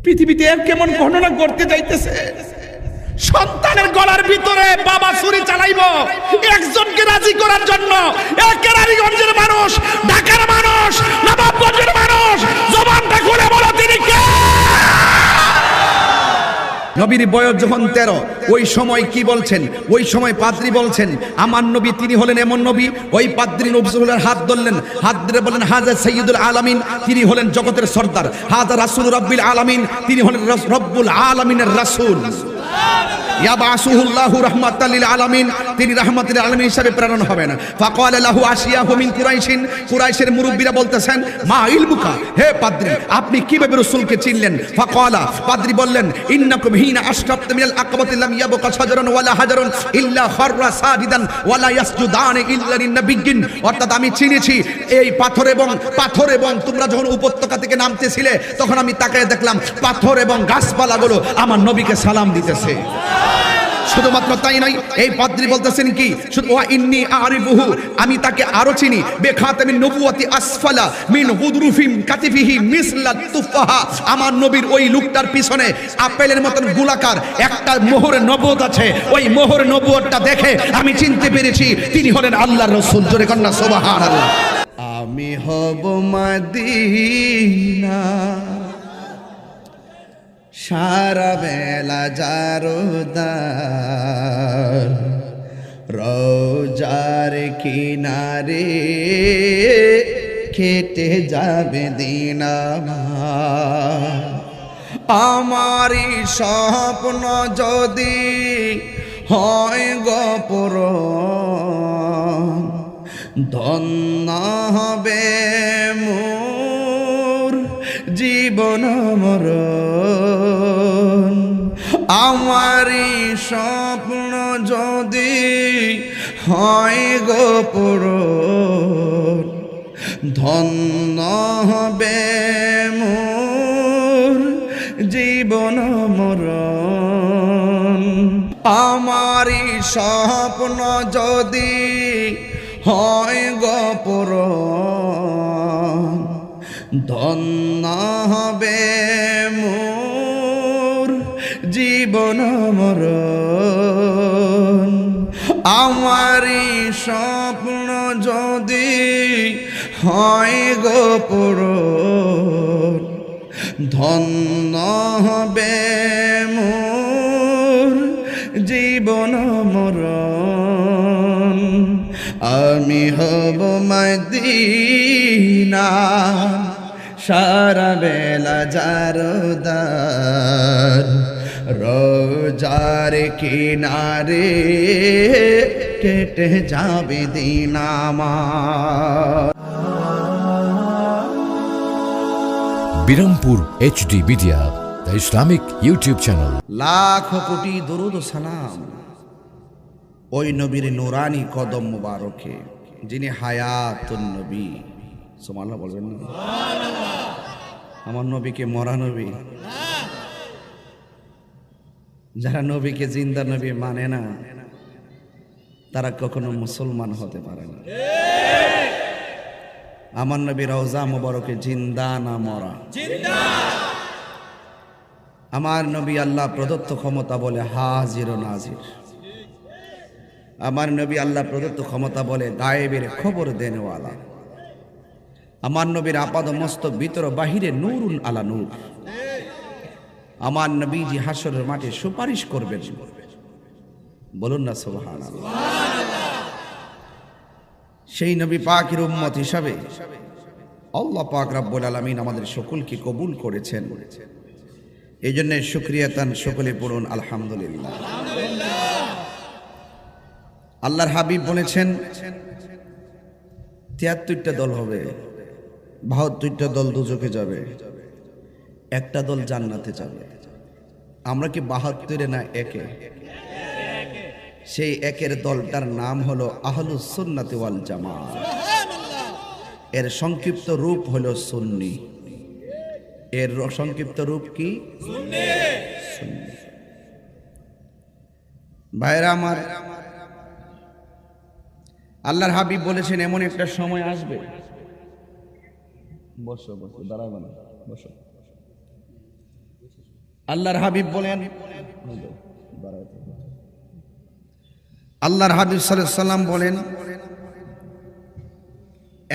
পৃথিবীতে এর কেমন ঘটনা ঘটতে যাইতেছে। সন্তানের গলার ভিতরে বাবা ছুরি চালাইবো একজনকে রাজি করার জন্য। কেরানীগঞ্জের মানুষ, ঢাকার মানুষ, নবাবগঞ্জের মানুষ, জবানটা খুলে বলো তিনি কে? নবীর বয়স যখন 13, ওই সময় কি বলছেন? ওই সময় পাদ্রী বলছেন আমার নবী তিনি হলেন এমন নবী। ওই পাদ্রী নবীর হাত ধরলেন, হাত ধরে বলেন হাজা সাইয়্যিদুল আলামিন, তিনি হলেন জগতের সর্দার। হাজা রাসূল রাব্বিল আলামিন, তিনি হলেন রব্বুল আলামিনের রাসূল। ইয়াবাসুহুল্লাহু রাহমাতাল লিল আলামিন, তিনি রাহমাতুল লিল আলামিন হিসেবে প্রেরণ হবেন। ফাকালা লাহু আশিয়াহু মিন কুরাইশিন, কুরাইশের মুরব্বিরা বলতেছেন মা ইলমুকা, হে পাদ্রী আপনি কিভাবে রাসূলকে চিনলেন? ফাকালা, পাদ্রী বললেন ইন্নাকুম হিনা আশরাফত মিনাল আকাবাতি লাম ইয়াবকা শাজারুন ওয়ালা হাজারুন ইল্লা খাররা সাজিদান ওয়ালা ইয়াসজুদান ইল্লা লিন-নাবিয়্যিন। অর্থাৎ আমি চিনেছি এই পাথর এবং তোমরা যখন উপত্যকা থেকে নামতেছিলে তখন আমি তাকায় দেখলাম পাথর এবং গাছপালাগুলো আমার নবীকে সালাম দিতেছে। শুধুমাত্র তাই নয়, এই পাদ্রী বলতেছেন কি শুধু ওয়া ইন্নী আরিফুহু, আমি তাকে আরো চিনি বেখাতামিন নবুওয়াতি আসফালা মিন গুদরুফিম কাতিফিহি মিসলাত তুফাহা। আমার নবীর ওই লুকটার পিছনে আপেলের মতন গোলাকার একটা মোহরে নবুয়ত আছে। ওই মোহরে নবুয়তটা দেখে আমি চিনতে পেরেছি তিনি হলেন আল্লাহর রাসূল। জোরে কন্না সুবহানাল্লাহ। আমি হব মদিনা সারা বেলা জারদার, রোজার কিনারে কেটে যাবে দিন আমার। আমারই স্বপ্ন যদি হয় গো পূরণ, ধন্য হবে মোর জীবন মরণ। আমারই স্বপ্ন যদি হয় গো পূরণ, ধন্য হবে মোর জীবন মরণ। আমারই স্বপ্ন যদি হয় গো পূরণ, ধন্য হবে মোর জীবন মরণ। আমারই স্বপ্ন যদি হয় গো পূরণ, ধন্য হবে মোর জীবন মরণ। আমি হব মদিনা সারা বেলা জারদার, রোজার কিনারে কেটে যাবে দিন আমার। Birampur HD media, the Islamic YouTube channel. Lakh কোটি দরুদ ও সালাম ওই নবীর নুরানি কদম মুবারকে, যিনি হায়াতুন নবী। সুবহানাল্লাহ বলবেন না? আমার নবীকে মরা নবী। যারা নবীকে জিন্দা নবী মানে না তারা কখনো মুসলমান হতে পারে না। আমার নবী রওজা মুবারকে জিন্দা না মরা? আমার নবী আল্লাহ প্রদত্ত ক্ষমতা বলে হাজির ও নাজির। আমার নবী আল্লাহ প্রদত্ত ক্ষমতা বলে গায়েবের খবর দেনওয়ালা। আমার নবীর আপাদ মস্তক ভিতর বাহিরে নূরুন আলা নূর। আমার নবীজি হাসরের মাঠে সুপারিশ করবেন, বলুন না সুবহানাল্লাহ। সেই নবী পাকের উম্মত হিসাবে আল্লাহ পাক রব্বুল আলামিন আমাদের সকলকে কবুল করেছেন। এই জন্য শুকরিয়া তান সকলে পড়ুন আলহামদুলিল্লাহ। আল্লাহর হাবিব বলেছেন ৭৩টা দল হবে, ৭২টা দল দুজকে যাবে, একটা দল জান্নাতে যাবে। আমরা কি ৭২ না একে? সেই একের দলটার নাম হলো আহলুস সুন্নাতি ওয়াল জামাত। এর সংক্ষিপ্ত রূপ হলো সুন্নি। এর সংক্ষিপ্ত রূপ কি? সুন্নি। ভাইরা আমার, আল্লাহর হাবিব বলেছেন এমন একটা সময় আসবে। বসো বসো, দাঁড়াবে না, বসো। আল্লাহর হাবিব বলেন, আল্লাহর হাবিব সাল্লাল্লাহু আলাইহি সাল্লাম বলেন,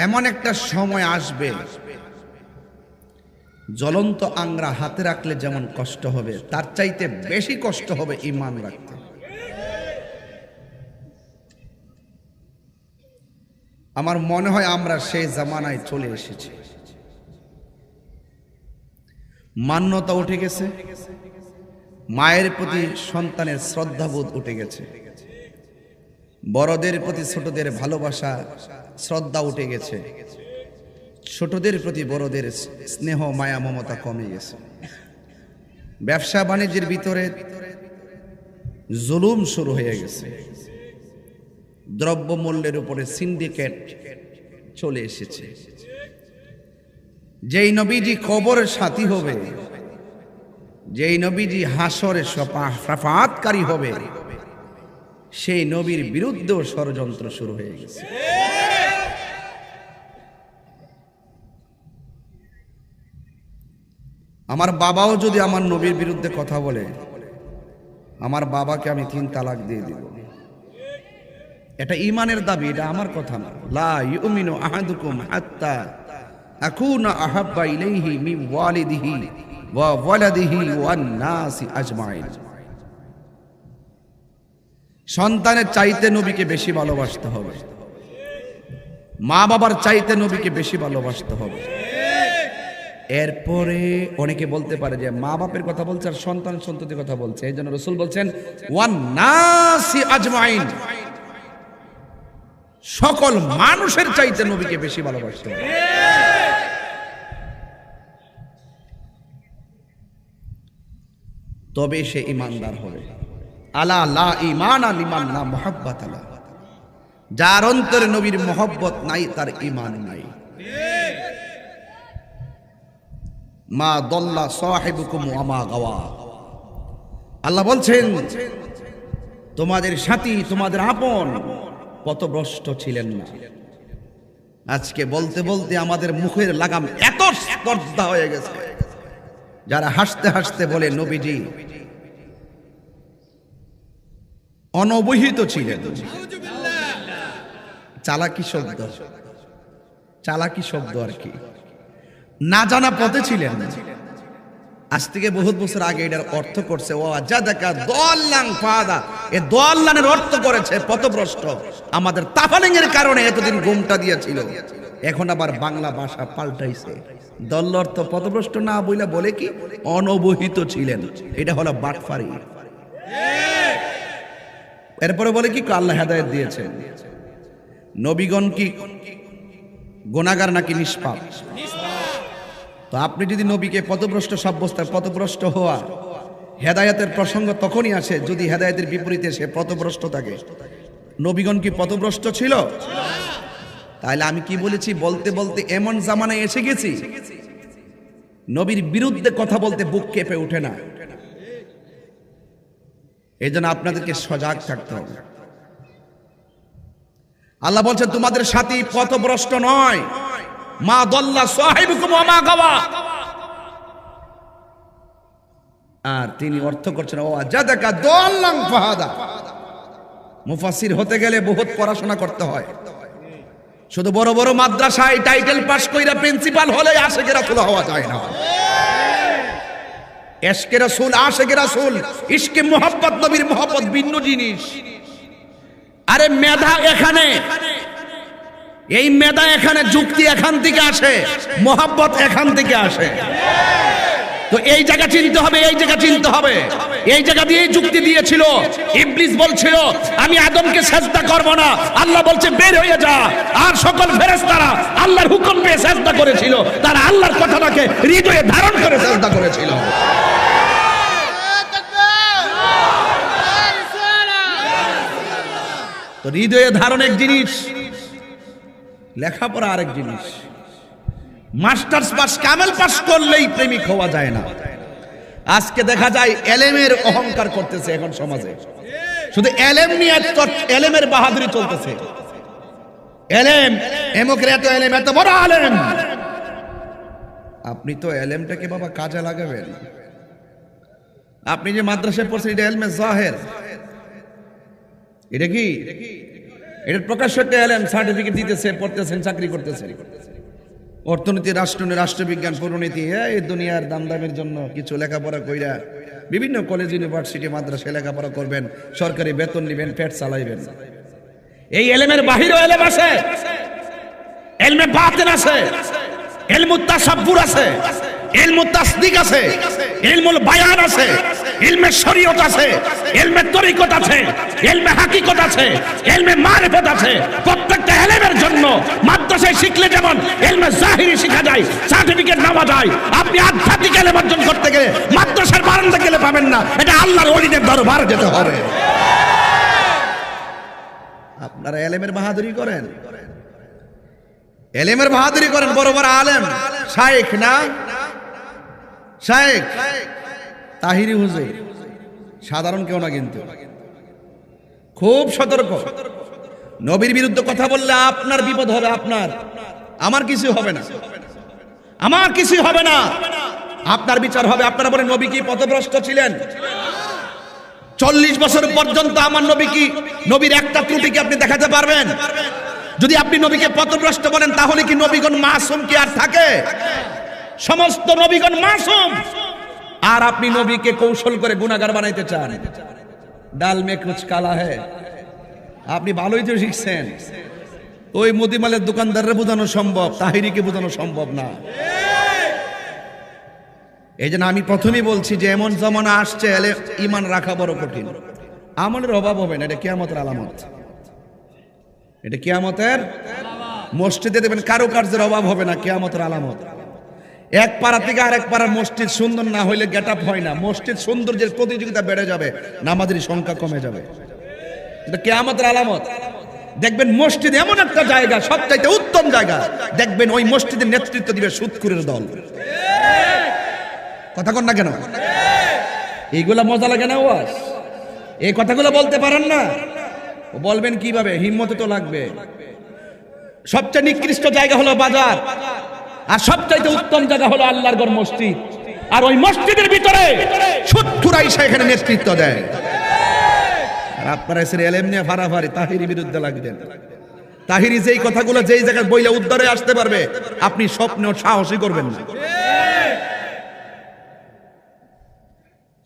এমন একটা সময় আসবে জ্বলন্ত আংরা হাতে রাখলে যেমন কষ্ট হবে, তার চাইতে বেশি কষ্ট হবে ঈমান রাখতে। আমার মনে হয় আমরা সেই জামানায় চলে এসেছি। মান্যতা উঠে গেছে, মায়ের প্রতি সন্তানের শ্রদ্ধাবোধ উঠে গেছে, বড়দের প্রতি ছোটদের ভালোবাসা শ্রদ্ধা উঠে গেছে, ছোটদের প্রতি বড়দের স্নেহ মায়া মমতা কমে গেছে। ব্যবসা বাণিজ্যের ভিতরে জুলুম শুরু হয়ে গেছে, দ্রব্যমূল্যের উপরে সিন্ডিকেট চলে এসেছে। যেই নবীজি কবরের সাথী হবে, যেই নবীজি হাসরে শাফাআতকারী হবে, সেই নবীর বিরুদ্ধেও ষড়যন্ত্র শুরু হয়ে গেছে। আমার বাবাও যদি আমার নবীর বিরুদ্ধে কথা বলে, আমার বাবাকে আমি 3 তালাক দিয়ে দিব। এটা ঈমানের দাবি, এটা আমার কথা না। লা ইউমিনু আহাদুকুম হাত্তা আকুনা আহাব্বা ইলাইহি মিন ওয়ালিদিহি ওয়া ওয়ালাদিহি ওয়ান নাসি আজমাইন। সন্তানের চাইতে নবীকে বেশি ভালোবাসতে হবে, মা বাবার চাইতে নবীকে বেশি ভালোবাসতে হবে। এরপরে অনেকে বলতে পারে যে মা বাপের কথা বলছে আর সন্তান সন্ততির কথা বলছে, এই জন্য রাসূল বলছেন ওয়ান নাসি আজমাইন, সকল মানুষের চাইতে নবীকে বেশি ভালোবাসতে হবে। তবে সে ঈমানদার হবে। আলা লা ঈমানা লিমান লা মুহাব্বাতা লা, যার অন্তরে নবীর মহব্বত নাই তার ঈমান নাই। মা দল্লা সাহিবুকুম ওয়া মা গাওয়া, আল্লাহ বলছেন তোমাদের সাথী, তোমাদের আপন পথভ্রষ্ট ছিলেন না। আজকে বলতে বলতে আমাদের মুখের লাগাম এত স্পর্ধা হয়ে গেছে, যারা হাসতে হাসতে বলে নবীজি অনবহিত ছিলেন। চালাকি শব্দ, চালাকি শব্দ আর কি, না জানা পথে ছিলেন। আজ থেকে বহুত বছর আগে এটার অর্থ করছে ও আজাদাকা দল্লাং ফাদা, এ দল্লানের অর্থ করেছে পথভ্রষ্ট। আমাদের তাফালিং এর কারণে এতদিন ঘুমটা দিয়েছিল, এখন আবার বাংলা ভাষা পাল্টাইছে। দল অর্থ পথভ্রষ্ট না বইলা বলে কি অনবহিত ছিলেন, এটা হলো বাটফারি। এরপরে বলে কি আল্লাহ হেদায়েত দিয়েছেন। নবীগণ কি গুনাহগার নাকি নিষ্পাপ? তো আপনি যদি নবীকে পথভ্রষ্ট সাব্যস্ত, পথভ্রষ্ট হওয়া হেদায়েতের প্রসঙ্গ তখনই আসে যদি হেদায়েতের বিপরীতে সে পথভ্রষ্ট থাকে। নবীগণ কি পথভ্রষ্ট ছিল? তাহলে আমি কি বলেছি, বলতে বলতে এমন জামানায় এসে গেছি নবীর বিরুদ্ধে কথা বলতে বুক কেঁপে ওঠে না। এই জন্য আপনাদেরকে সজাগ থাকতে হবে। আল্লাহ বলছেন তোমাদের সাথী পথভ্রষ্ট নয়, মা দল্লা সাহিবুকুম ওয়া মা গাওয়া। আর তিনি অর্থ করছেন ও আজাদাকা দল্লাং ফাহাদা। মুফাসসির হতে গেলে বহুত পড়াশোনা করতে হয়। শুধু বড় বড় মাদ্রাসায় টাইটেল পাস কইরা প্রিন্সিপাল হলে আশিকে রাসূল হওয়া যায় না। ইশকে রাসূল, আশিকে রাসূল, ইশকে মুহাব্বত, নবীর মুহাব্বত ভিন্ন জিনিস। আরে মেধা এখানে, এই মেধা এখানে, যুক্তি এখান থেকে আসে, মুহাব্বত এখান থেকে আসে। তো এই জায়গা চিনতে হবে, এই জায়গা চিনতে হবে। এই জায়গা দিয়ে যুক্তি দিয়েছিল ইবলিস, বলছিল আমি আদমকে সিজদা করব না, আল্লাহ বলছে বের হয়ে যা। আর সকল ফেরেশতারা আল্লাহর হুকুম পেয়ে সিজদা করেছিল, তারা আল্লাহর কথাটাকে হৃদয়ে ধারণ করে সিজদা করেছিল। তো হৃদয়ে ধারণ এক জিনিস, লেখাপড়া আরেক জিনিস। মাস্টার্স পাস, কামেল পাস করলেই প্রেমিক হওয়া যায় না। আজকে দেখা যায় এলেমের অহংকার করতেছে এখন সমাজে, শুধু এলেম নিয়ে এলেমের বাহাদুরি চলতেছে। এলেম এমকের এত এলেম, এত বড় আলেম। আপনি তো এলেমটাকে বাবা কাজে লাগাবেন। আপনি যে মাদ্রাসায় পড়ছেন এটা এলমে জাহের, এটা কি এটা প্রকাশ্য একটা এলএম, সার্টিফিকেট দিতেছে, পড়তেছেন, চাকরি করতেছেন। অর্থনীতি, রাষ্ট্রবিজ্ঞান, পরিণীতি, এই দুনিয়ার দামের জন্য কিছু লেখাপড়া কইরা বিভিন্ন কলেজ, ইউনিভার্সিটি, মাদ্রাসায় লেখাপড়া করবেন, সরকারি বেতন নিবেন, পেট চালাইবেন। এই এলেমের বাহিরেও এলেম আছে, এলমে বাতিন আছে, ইলমুত তাসাব্বুর আছে, ইলমুত তাসদিক আছে, ইলমুল বায়ান আছে, ইলমে শরীয়ত আছে, ইলমে তরিকত আছে, ইলমে হাকিকত আছে, ইলমে মারিফত আছে। প্রত্যেকটা ইলমের জন্য মাদ্রাসায় শিখলে যেমন ইলমে জাহিরি শেখা যায়, সার্টিফিকেট নেওয়া যায়, আপনি আধ্যাত্মিক ইলম অর্জন করতে গেলে মাদ্রাসার বারান্দা গেলে পাবেন না, এটা আল্লাহর ওলিদের দরবারে যেতে হবে। আপনারা ইলমের বাহাদুরি করেন, এলেমের বাহাদুরি করেন, বড় বড় আলেম, শায়েখ না, শায়েখ তাহিরি হুজুর, সাধারণ কেউ না, কিন্তু খুব সতর্ক। নবীর বিরুদ্ধে কথা বললে আপনার বিপদ হবে, আপনার, আমার কিছু হবে না, আমার কিছু হবে না, আপনার বিচার হবে। আপনারা বলেন নবী কি পথভ্রষ্ট ছিলেন? 40 বছর পর্যন্ত আমার নবী কি, নবীর একটা ত্রুটি কি আপনি দেখাতে পারবেন? যদি আপনি নবীকে পথভ্রষ্ট বলেন তাহলে কি নবীগণ মাসুম কি আর থাকে? সমস্ত নবীগণ মাসুম, আর আপনি নবীকে কৌশল করে গুনাহগার বানাইতে চান। ডাল মে কুছ কালা হ্যায়, আপনি ভালোই তো শিখছেন, ওই মুদিমালের দোকানদাররে বোঝানো সম্ভব, তাহিরিকে বোঝানো সম্ভব না। এই জন্য আমি প্রথমেই বলছি যে এমন জামানা আসছে, ঈমান রাখা বড় কঠিন, আমলের অভাব হবে না, এটা কিয়ামতের আলামত, এটা কিয়ামতের। মসজিদে দেখবেন কারুকার্যের অভাব হবে না, কিয়ামতের আলামত। এক পাড়া থেকে আরেক পাড়ার মসজিদ সুন্দর না হইলে গেট আপ হয় না, মসজিদ সৌন্দর্যের প্রতিযোগিতা বেড়ে যাবে, নামাজের সংখ্যা কমে যাবে, এটা কিয়ামতের আলামত। দেখবেন মসজিদ এমন একটা জায়গা, সবচাইতে উত্তম জায়গা, দেখবেন ওই মসজিদের নেতৃত্ব দিবে সুদখোরের দল। কথা কন না কেন? এইগুলা মজা লাগে না? ওয়াজ এই কথাগুলো বলতে পারেন না, বলবেন কিভাবে? হিম্মত তো লাগবে। সবচেয়ে নিকৃষ্ট জায়গা হলো বাজার, আর সবচাইতে উত্তম জায়গা হলো আল্লাহর ঘর, মসজিদ। আর ওই মসজিদের ভিতরে সুদখোর আইসা এখানে নেতৃত্ব দেয়, আর আপনারা এসে এলেম নিয়ে ফারাফারি তাহিরি বিরুদ্ধে লাগবেন। তাহিরি যেই কথাগুলো যেই জায়গায় বইলে উদ্ধারে আসতে পারবে, আপনি স্বপ্নেও সাহসই করবেন না।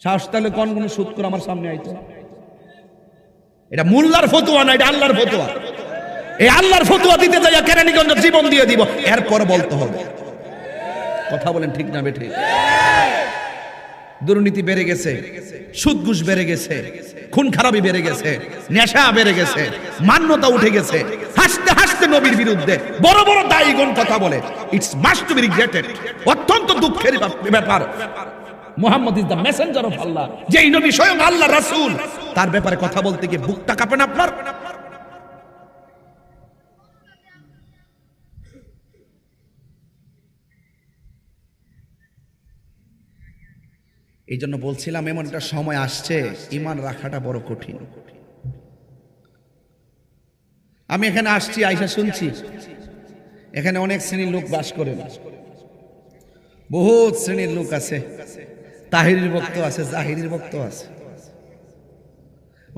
সাহস তাহলে কোন কোন সুদখোর আমার সামনে আইতো? এটা মোল্লার ফতোয়া না, এটা আল্লাহর ফতোয়া। এই আল্লাহর ফতোয়া দিতে যাইয়া কেরানীগঞ্জ জীবন দিয়ে দিব, এরপর বলতে হবে। কথা বলেন ঠিক না বেঠিক? দুর্নীতি বেড়ে গেছে, সুদ ঘুষ বেড়ে গেছে, খুন খারাপি বেড়ে গেছে, নেশা বেড়ে গেছে, মান্যতা উঠে গেছে। হাসতে হাসতে নবীর বিরুদ্ধে বড় বড় দায়ীগণ কথা বলে, it's must to be regretted. অত্যন্ত দুঃখের ব্যাপার। Muhammad is the messenger of Allah, যেই নবী স্বয়ং আল্লাহ রাসূল, তার ব্যাপারে কথা বলতে গিয়ে বুকটা কাঁপে না আপনার? এই জন্য বলছিলাম এমন একটা সময় আসছে, ঈমান রাখাটা বড় কঠিন। আমি এখানে আসছি, আইসা শুনছি এখানে অনেক শ্রেণীর লোক বাস করে, বহুত শ্রেণীর লোক আছে, তাহিরির ভক্ত আছে, জাহিরির ভক্ত আছে,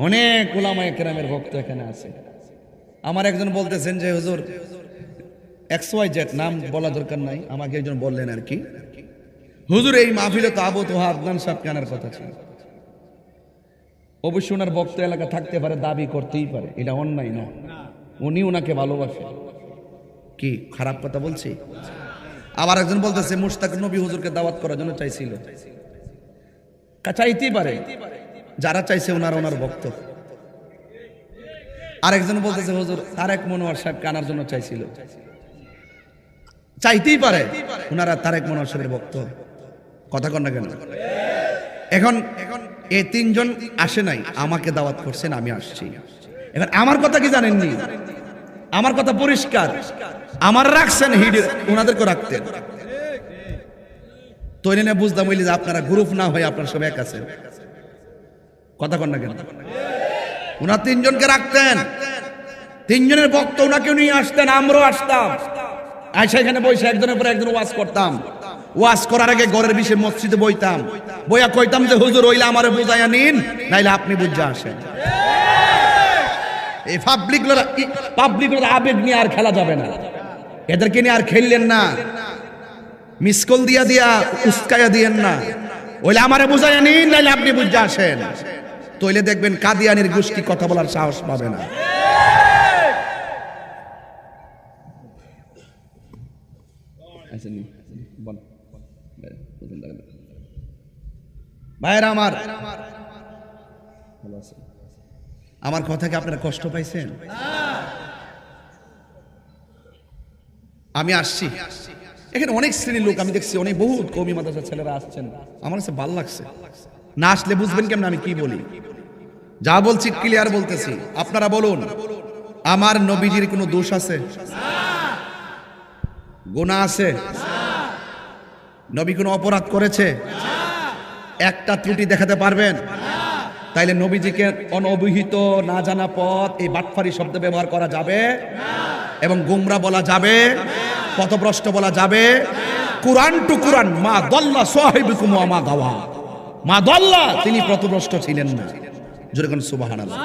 অনেক উলামায়ে কেরামের ভক্ত এখানে আছে। আমার একজন বলতেছেন যে হুজুর XYZ, নাম বলা দরকার নাই, আমাকে একজন বললেন আর কি, হুজুর এই মাহফিলে তো আবু তোহা আদনান সাহেব আনার কথা ছিল। অবশ্যই ওনার ভক্ত এলাকা থাকতে পারে, দাবি করতেই পারে, এটা অন্যায় না, উনি ওনাকে ভালোবাসে। কি খারাপ কথা বলছি? আবার একজন বলতেছে মুশতাক নবী হুজুরকে দাওয়াত করার জন্য চাইছিল, চাইতেই পারে, যারা চাইছে ওনার ভক্ত। আরেকজন বলতেছে হুজুর তারেক মনোয়ার সাহেবকে আনার জন্য চাইছিল, চাইতেই পারে, ওনারা তারেক মনোয়ার সাহেবের ভক্ত। কথা কন না কেন? এখন এই তিনজন আসে নাই, আমাকে দাওয়াত করছেন, আমি আসছি। এখন আমার কথা কি জানেননি? আমার কথা পরিষ্কার, আমার রাখছেন হিডে, ওনাদেরকে রাখতেন। তো এনে বুঝতাম হইলে যে আপনারা গ্রুপ না হয়ে আপনারা সব এক আছেন। কথা কন না কেন? ওনার তিনজনকে রাখতেন, তিনজনের ভক্ত ওনাকে নিয়ে আসতেন, আমরাও আসতাম, আইসা এখানে বসে একজনের পর একজন ওয়াজ করতাম। ওয়াজ করার আগে ঘরের বিষয়ে মসজিদে বইতাম, বইয়া কইতাম যে হুজুর হইলে আমারে বুঝাইয়া নিন, নাইলে আপনি বুঝা আসেন। এই পাবলিকগুলোর আবেগ নিয়ে আর খেলা যাবে না, এদেরকে নিয়ে আর খেললেন না, মিসকল দিয়া দিয়া উস্কাইয়া দিয়েন না। ওইলে আমারে বুঝাইয়া নিন, নাইলে আপনি বুঝা আসেন। তইলে দেখবেন কাদিয়ানির গোষ্ঠী কথা বলার সাহস পাবে না। ভাইরা আমার কথা কি আপনারা কষ্ট পাইছেন? আমি আসছি, এখানে অনেক শ্রেণীর লোক আমি দেখছি, অনেক বহুত কওমি মাদ্রাসার ছেলেরা আসছেন। আমার কাছে ভালো লাগছে। না আসলে বুঝবেন কেমন আমি কি বলি। যা বলছি ক্লিয়ার বলতেছি। আপনারা বলুন, আমার নবীজির কোনো দোষ আছে? গুনাহ আছে? নবী কোনো অপরাধ করেছে? একটা ত্রুটি দেখাতে পারবেন? তাইলে নবীজিকে অনভিহিত, না জানা পথ, এই বাটফারি শব্দ ব্যবহার করা যাবে এবং গোমরা বলা যাবে, পথভ্রষ্ট বলা যাবে? কুরআন টু কুরআন, মা দাল্লা সাহিবুকুম ওয়া মা গাওয়া। মা দাল্লা, তিনি পথভ্রষ্ট ছিলেন না। জোরে কোন সুবহানাল্লাহ।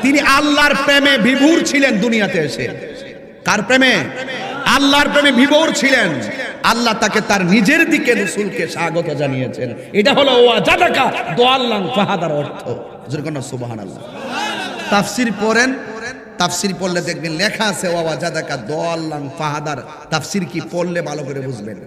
তিনি আল্লাহর প্রেমে বিভোর ছিলেন দুনিয়াতে এসে। কার প্রেমে? আল্লাহর প্রেমে বিভোর ছিলেন। আল্লাহ তাকে তার নিজের দিকে রাসূলকে স্বাগত জানিয়েছেন। এটা হলো ওয়াজাদাকা দাল্লান ফাহাদার অর্থ। জোরে কোন সুবহানাল্লাহ। তাফসীর পড়েন, তাফসীর পড়লে দেখবেন লেখা আছে ওয়াজাদাকা দাল্লান ফাহাদার। তাফসীর কি পড়লে ভালো করে বুঝবেন।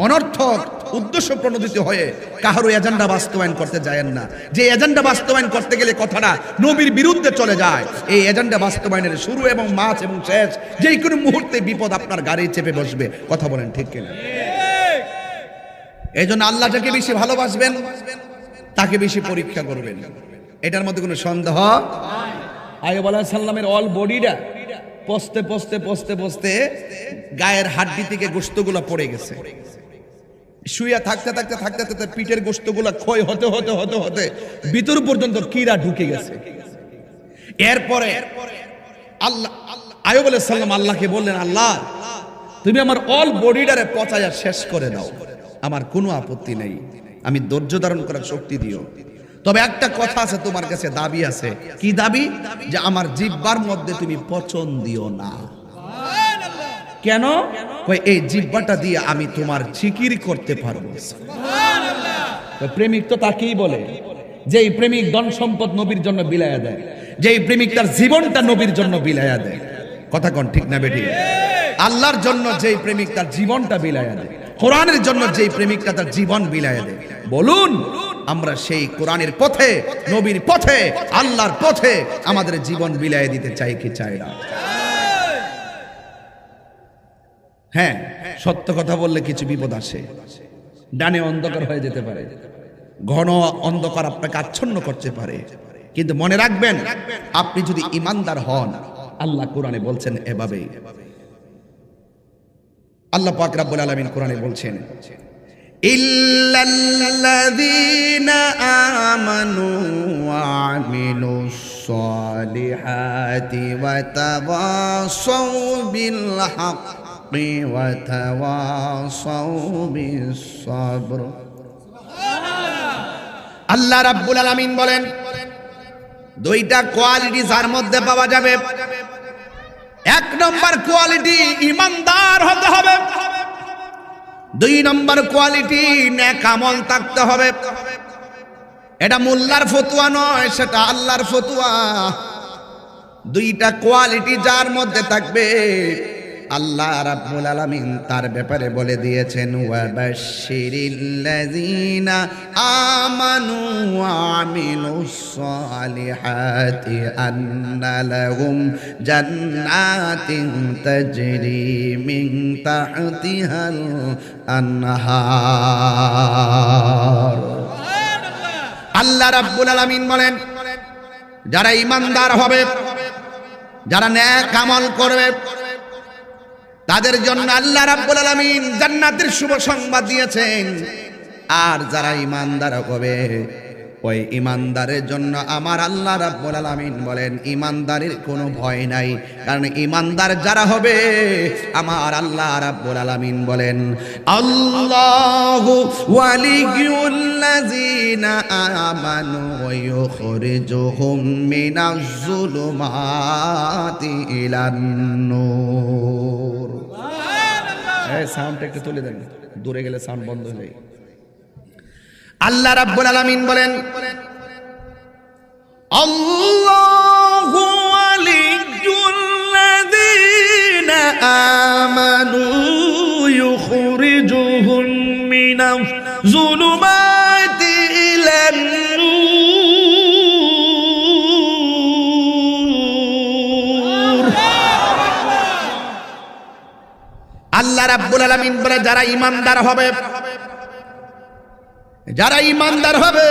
অনর্থক উদ্দেশ্য প্রণোদিত হয়ে কাহারও এজেন্ডা বাস্তবায়ন করতে যায়েন না। যে এজেন্ডা বাস্তবায়ন করতে গেলে কথাটা নবীর বিরুদ্ধে চলে যায়, এই এজেন্ডা বাস্তবায়নের শুরু এবং মাঝ এবং শেষ যে কোনো মুহূর্তে বিপদ আপনার গাড়ি চেপে বসবে। কথা বলেন ঠিক কিনা? এই জন্য আল্লাহ যাকে বেশি ভালোবাসবেন তাকে বেশি পরীক্ষা করবেন, এটার মধ্যে কোনো সন্দেহ। আইয়ুব আলাইহিস সালামের অল বডিটা পচতে পচতে পচতে পচতে গায়ের হাড্ডি থেকে গোশতগুলো পড়ে গেছে। শুয়ে থাকতে থাকতে থাকতে থাকতে পিঠের গোশতগুলো ক্ষয় হতে হতে হতে হতে ভিতর পর্যন্ত কীড়া ঢুকে গেছে। এরপরে আল্লাহ আইয়ুব আলাইহিস সালাম আল্লাহকে বললেন, আল্লাহ তুমি আমার অল বডিটারে পচায়া শেষ করে দাও, আমার কোনো আপত্তি নেই, আমি ধৈর্য ধারণ করার শক্তি দিও। তবে একটা কথা আছে, তোমার কাছে দাবি আছে। কি দাবি? যে আমার জিহ্বার মধ্যে তুমি পচন দিও না। কেন? এই জিহ্বাটা দিয়ে আমি তোমার জিকির করতে পারবো। প্রেমিক তো তাকেই বলে, যেই প্রেমিক ধন সম্পদ নবীর জন্য বিলায়া দেয়, যেই প্রেমিক তার জীবনটা নবীর জন্য বিলায়া দেয়। কথা কোন ঠিক না বেটি? আল্লাহর জন্য যেই প্রেমিক তার জীবনটা বিলায়া দেয়, কোরআনের জন্য যেই প্রেমিকটা তার জীবন বিলায়া দেয়। বলুন, আমরা সেই কোরআনের পথে, নবীর পথে, আল্লাহর পথে আমাদের জীবন বিলায় দিতে চাই কি চাই না? হ্যাঁ, সত্য কথা বললে কিছু বিপদ আসে। ডানে অন্ধকার হয়ে যেতে পারে, ঘন অন্ধকার আপনাকে আচ্ছন্ন করতে পারে। কিন্তু মনে রাখবেন, আপনি যদি ঈমানদার হন, আল্লাহ কোরআনে বলছেন এভাবে। আল্লাহ পাক রব্বুল আলামিন কোরআনে বলছেন, ইল্লাল্লাযীনা আমানু ওয়া আমিলুস সালিহাতি ওয়া তাওয়াসাউ বিল হাক্কি ওয়া তাওয়াসাউ বিস সাবর। আল্লাহ রাব্বুল আলামিন বলেন, দুইটা কোয়ালিটি যার মধ্যে পাওয়া যাবে। এক নম্বর কোয়ালিটি, ঈমানদার হতে হবে। দুই নম্বর কোয়ালিটি, নেক আমল থাকতে হবে। এটা মোল্লার ফতোয়া নয়, সেটা আল্লাহর ফতোয়া। দুইটা কোয়ালিটি যার মধ্যে থাকবে, আল্লাহ রাব্বুল আলামিন তার ব্যাপারে বলে দিয়েছেন, ওয়া বাশশিরিল্লাযীনা আমানু ওয়া আমিলুস সালিহাতি আন্না লাহুম জান্নাতিন তাজরি মিন তাহতিহাল আনহার। আল্লাহ রাব্বুল আলামিন বলেন, যারা ঈমানদার হবে, যারা নেক আমল করবে, তাদের জন্য আল্লাহ রাব্বুল আলামিন জান্নাতের শুভ সংবাদ দিয়েছেন। আর যারা ঈমানদার হবে, ওই ইমানদারের জন্য আমার আল্লাহ রাব্বুল আলামিন বলেন ইমানদারের কোনো ভয় নাই, কারণ ইমানদার যারা হবে আমার আল্লাহ রাব্বুল আলামিন বলেন আল্লাহু ওয়ালিয়ুল্লাযিনা আমানু ওয়া ইউখরিজুহুম মিনাজ যুলুমাতি ইলান নূর। এই সাউন্ডটা একটু তুলে দেন, দূরে গেলে সাউন্ড বন্ধ হয়ে যায়। আল্লাহ রাব্বুল আলামিন বলেন আল্লাহু ওয়ালিয়ুল্লাযিনা আমানু ইউখরিজুহুম মিনাজ যুলুমাতি ইলান নূর। আল্লাহ রাব্বুল আলামিন বলে যারা ঈমানদার হবে, যারা ইমানদার হবে,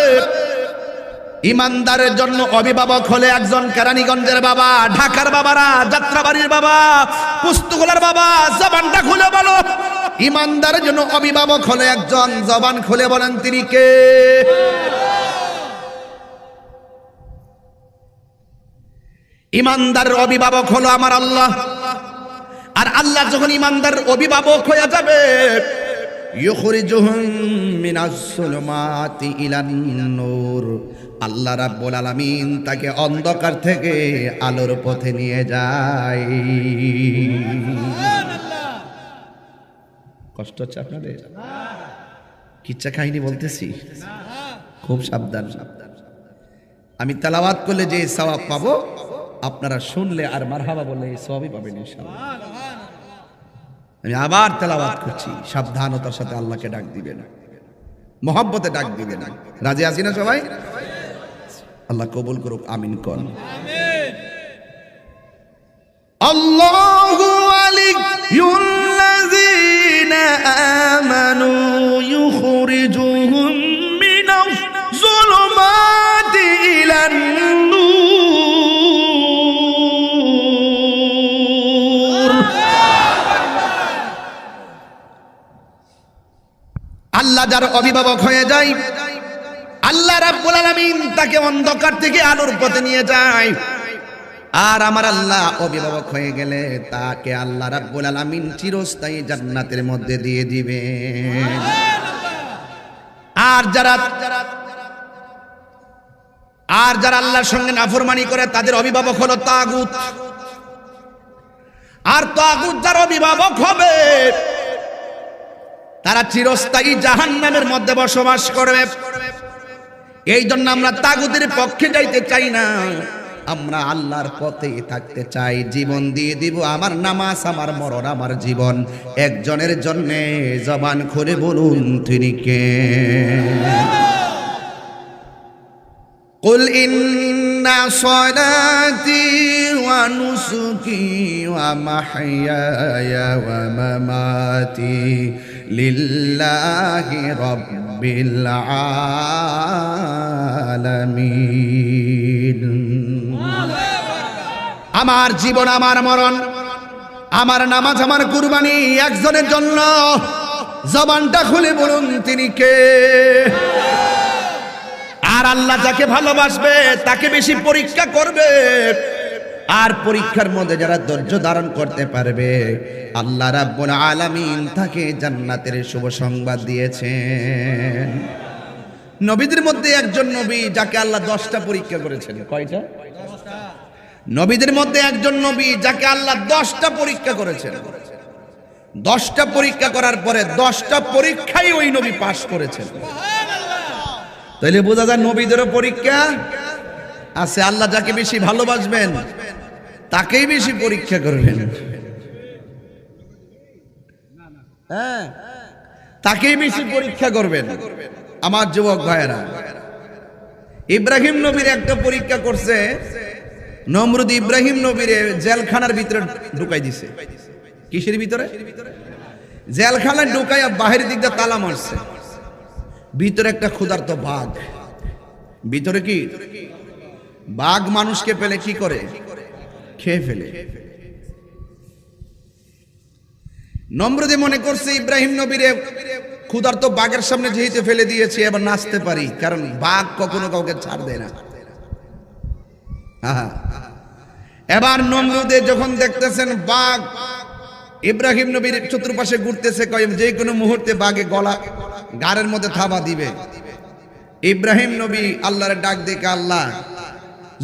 ইমানদারের জন্য অভিভাবক হলে একজন কেরানীগঞ্জের বাবা, ঢাকার বাবারা, যাত্রাবাড়ির বাবা, পুস্তকলার বাবা, জবানটা খুলে বলো ইমানদারের জন্য অভিভাবক হলে একজন, জবান খুলে বলেন তিনি কে? ইমানদারের অভিভাবক হলো আমার আল্লাহ। আর আল্লাহ যখন ইমানদার অভিভাবক হয়ে যাবে ইউখরিজুহুম মিনাজ যুলুমাতি ইলান নূর, আল্লাহ রাব্বুল আলামিন তাকে অন্ধকার থেকে আলোর পথে নিয়ে যায়। কষ্ট হচ্ছে আপনাদের? কিচ্ছা কাহিনী বলতেছি, খুব সাবধান। আমি তেলাওয়াত করলে যে সওয়াব পাবো, আপনারা শুনলে আর মারহাবা বললে এই সওয়াবই পাবেন ইনশাআল্লাহ। আমি আবার তেলাওয়াত করছি, সাবধানতার সাথে আল্লাহকে ডাক দিবেন, মহব্বতে ডাক দিবেন। রাজি আছি না সবাই? আল্লাহ কবুল করুক, আমিন কোন। আল্লাহু ওয়ালিয়ুল্লাযিনা আমানু ইউখরিজুহুম মিনাজ যুলুমাতি ইলান নূর। আল্লাহ যার অভিভাবক হয়ে যায়, আল্লাহ রাব্বুল আলামিন তাকে অন্ধকার থেকে আলোর পথে নিয়ে যায়। আর আমার আল্লাহ অভিভাবক হয়ে গেলে তাকে আল্লাহ রাব্বুল আলামিন চিরস্থায়ী জান্নাতের মধ্যে দিয়ে দিবেন। আর যারা আল্লাহর সঙ্গে নাফরমানি করে তাদের অভিভাবক হলো তাগুত। আর তাগুত যার অভিভাবক হবে তারা চিরস্থায়ী জাহান্নামের মধ্যে বসবাস করবে। এই জন্য আমরা তাগুতের পক্ষে যাইতে চাই না, আমরা আল্লাহর পথে থাকতে চাই। জীবন দিয়ে দিব, আমার নামাজ, আমার মরণ, আমার জীবন একজনের জন্য। জবান খুলে বলুন তিনি কে? কুল ইন্না সলাতি ওয়া নুসুকি ওয়া মাহইয়ায়া ওয়া মামাতি লিল্লাহি রাব্বিল আলামিন। আমার জীবন, আমার মরণ, আমার নামাজ, আমার কুরবানি একজনের জন্য। জবানটা খুলে বলুন তিনি কে? আর আল্লাহ যাকে ভালোবাসবে তাকে বেশি পরীক্ষা করবে। আর পরীক্ষার মধ্যে যারা ধৈর্য ধারণ করতে পারবে আল্লাহ রাব্বুল আলামিন তাকে জান্নাতের শুভ সংবাদ দিয়েছেন। নবীদের মধ্যে একজন নবী যাকে আল্লাহ 10টা পরীক্ষা করেছেন। কয়টা? 10টা। নবীদের মধ্যে একজন নবী যাকে আল্লাহ 10টা পরীক্ষা করেছেন। 10টা পরীক্ষা করার পরে 10টা পরীক্ষাই ওই নবী পাশ করেছেন। তাইলে বোঝা যায় নবীদেরও পরীক্ষা আছে। আল্লাহ যাকে বেশি ভালোবাসবেন তাকেই বেশি পরীক্ষা করবেন। হ্যাঁ, তাকেই বেশি পরীক্ষা করবেন। আমার যুবক ভাইয়েরা, ইব্রাহিম নবীর একটা পরীক্ষা করছে। নমরুদ ইব্রাহিম নবীর জেলখানার ভিতরে ঢুকাই দিছে। কিসের ভিতরে? জেলখানায় ঢুকাইয়া বাহিরের দিক দিয়ে তালা মারছে। ভিতরে একটা ক্ষুধার্ত বাঘ। ভিতরে কি বাঘ মানুষকে পেলে কি করে? খেয়ে ফেলে। নমরুদে মনে করছে ইব্রাহিম নবীরে ক্ষুধার্ত বাঘের সামনে যেহেতু ফেলে দিয়েছি, এবার নাচতে পারি, কারণ বাঘ কখনো কাউকে ছাড় দেয় না। এবার নমরুদে যখন দেখতেছেন বাঘ ইব্রাহিম নবীর চতুর্পাশে ঘুরতেছে, কয় যে কোনো মুহূর্তে বাঘে গলা গাড়ের মধ্যে থাবা দিবে। ইব্রাহিম নবী আল্লাহর ডাক দেখে, আল্লাহ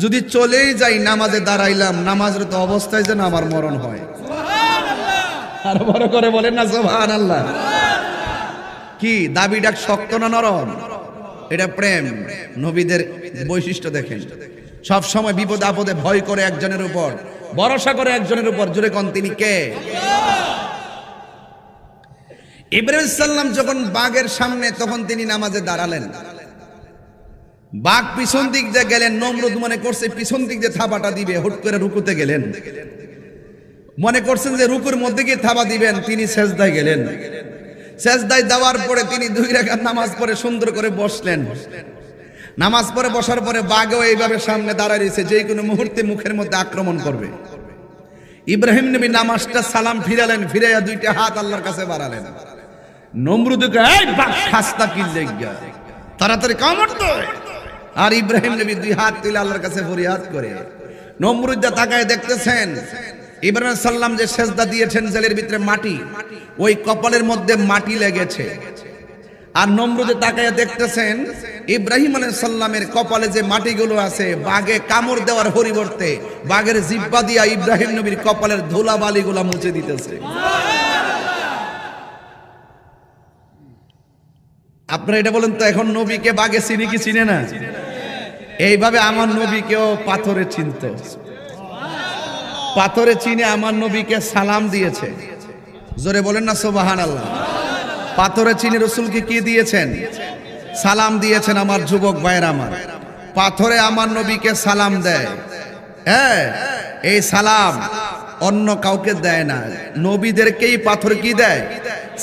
যদি চলেই যাই, নামাজে দাঁড়াইলাম, নামাজের তো অবস্থায় যেন আমার মরণ হয়। আর বড় করে বলেন না সুবহানাল্লাহ। কি দাবি ডাক শক্ত না নরম? এটা প্রেম। নবীদের বৈশিষ্ট্য দেখেন, সব সময় বিপদ আপদে ভয় করে একজনের উপর, ভরসা করে একজনের উপর। জোরে কোন তিনি কে? ইব্রাহিম সাল্লাম যখন বাঘের সামনে, তখন তিনি নামাজে দাঁড়ালেন। বাঘ পিছন দিক দিয়ে গেলেন, নমরুদ মনে করছে পিছন দিক দিয়ে থাবাটা দিবে, হুট করে রুকুতে গেলেন। মনে করছেন যে রুকুর মধ্যে গিয়ে থাবা দিবেন, তিনি সেজদায় গেলেন। সেজদায় দেওয়ার পরে তিনি 2 রাকাত নামাজ পড়ে সুন্দর করে বসলেন। নামাজ পড়ে বসার পরে বাঘও এইভাবে সামনে দাঁড়ায় রয়েছে, যে কোনো মুহূর্তে মুখের মধ্যে আক্রমণ করবে। ইব্রাহিম নবী নামাজটা সালাম ফিরালেন, ফিরাইয়া 2টা হাত আল্লাহর কাছে বাড়ালেন। নমরুদকে, এই বাঘ খাস্তা কি জায়গা, তাড়াতাড়ি কামড় দে। আর ইব্রাহিম নবী 2 হাত তুলে আল্লাহর কাছে ফরিয়াদ করে। নমরুদ তাকায় দেখতেছেন ইব্রাহিম সাল্লাম যে সেজদা দিয়েছেন, জেলের ভিতরে মাটি, ওই কপালের মধ্যে মাটি লেগেছে। আর নমরুদে তাকায় দেখতেছেন ইব্রাহিম আলাইহিস সালামের কপালে যে মাটিগুলো আছে, বাঘে কামড় দেওয়ার পরিবর্তে বাঘের জিহ্বা দিয়া ইব্রাহিম নবীর কপালের ধুলাবালিগুলো মুছে দিতেছে। আপনারা এটা বলেন তো, এখন নবীকে বাঘে চিনি কি চিনে না? এইভাবে আমার নবীকেও পাথরে চিনত, পাথরে চিনে আমার নবীকে সালাম দিয়েছে। জোরে বলেন না সুবহানাল্লাহ। পাথরে চিনে রাসূলকে কি দিয়েছেন? সালাম দিয়েছেন। আমার যুবক ভাইরা, আমার পাথরে আমার নবীকে সালাম দেয়। হ্যাঁ, এই সালাম অন্য কাউকে দেয় না, নবীদেরকেই পাথর কি দেয়?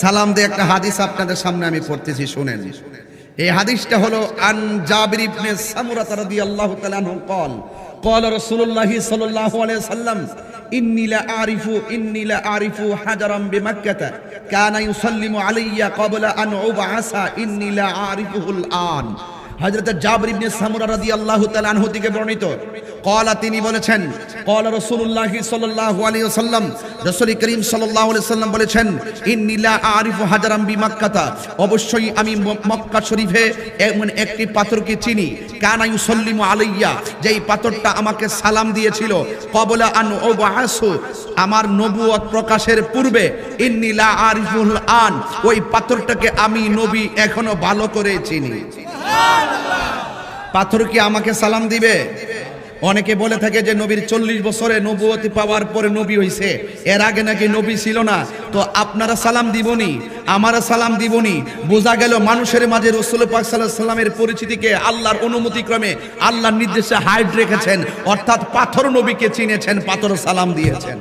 সালাম দেয়। একটা হাদিস আপনাদের সামনে আমি পড়তেছি, শুনেন। এই হাদিসটা হলো আন জাবির ইবনে সামুরা রাদিয়াল্লাহু তাআলা আনহু قال قال رسول الله صلى الله عليه وسلم إني لا أعرف حجرا بمكة كان يسلم علي قبل أن أبعث إني لا أعرفه الآن। হযরত জাবির ইবনে সামুরা রাদিয়াল্লাহু তাআলা আনহু থেকে বর্ণিত, قال তিনি বলেছেন, قال رسول الله صلى الله عليه وسلم, রাসূল করিম সাল্লাল্লাহু আলাইহি ওয়াসাল্লাম বলেছেন, ইন্নী লা আরিফু হাজারাম বিমাক্কাতা, অবশ্যই আমি মক্কা শরীফে এমন একটি পাথরকে চিনি, কানা ইউসাল্লিমু আলাইয়া, যেই পাথরটা আমাকে সালাম দিয়েছিল, ক্বাবলা আন উবআসু, আমার নবুয়ত প্রকাশের পূর্বে, ইন্নী লা আরিফুল আন, ওই পাথরটাকে আমি নবী এখনো ভালো করে চিনি। পাথর কি আমাকে সালাম দিবে? অনেকে বলে থাকে যে নবীর 40 বছরে নবুয়তি পাওয়ার পরে নবী হইছে, এর আগে নাকি নবী ছিল না। তো আপনারা সালাম দিবনি, আমারা সালাম দিবনি। বোঝা গেল মানুষের মাঝে রাসূল পাক সাল্লাল্লাহু আলাইহি সাল্লামের পরিচিতিকে আল্লাহর অনুমতি ক্রমে, আল্লাহর নির্দেশে হাইড রেখেছেন, অর্থাৎ পাথর নবীকে চিনেছেন, পাথর সালাম দিয়েছেন।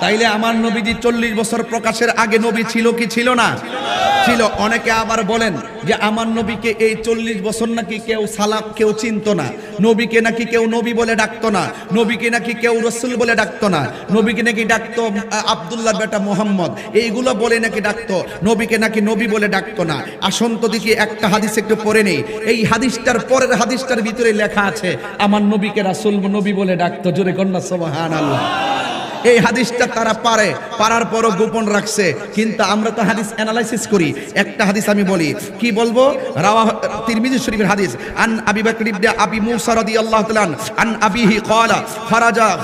তাইলে আমার নবীজি 40 বছর প্রকাশের আগে নবী ছিল কি ছিল না? ছিল। অনেকে আবার বলেন যে আমার নবীকে এই 40 বছর নাকি কেউ চিনতো না, নবীকে নাকি কেউ নবী বলে ডাকতো না, নবীকে নাকি কেউ রাসূল বলে ডাকতো না, নবীকে নাকি ডাকতো আব্দুল্লাহ বেটা মুহাম্মদ, এইগুলো বলে নাকি ডাকতো, নবীকে নাকি নবী বলে ডাকতো না। আসুন তো দেখি একটা হাদিস একটু পড়ে নেই। এই হাদিসটার পরের হাদিসটার ভিতরে লেখা আছে আমার নবীকে রাসূল নবী বলে ডাকতো। জোরে কন্যা সুবহানাল্লাহ। এই হাদিসটা তারা পারার পরও গোপন রাখছে, কিন্তু আমরা তো হাদিস অ্যানালাইসিস করি। একটা হাদিস আমি বলি, কি বলবো? রাওয়াহ তিরমিজি শরীফের হাদিস, আন আবি বকর ইবনে আবি মুসা রাদিয়াল্লাহু তাআলা আন আবিহি ক্বালা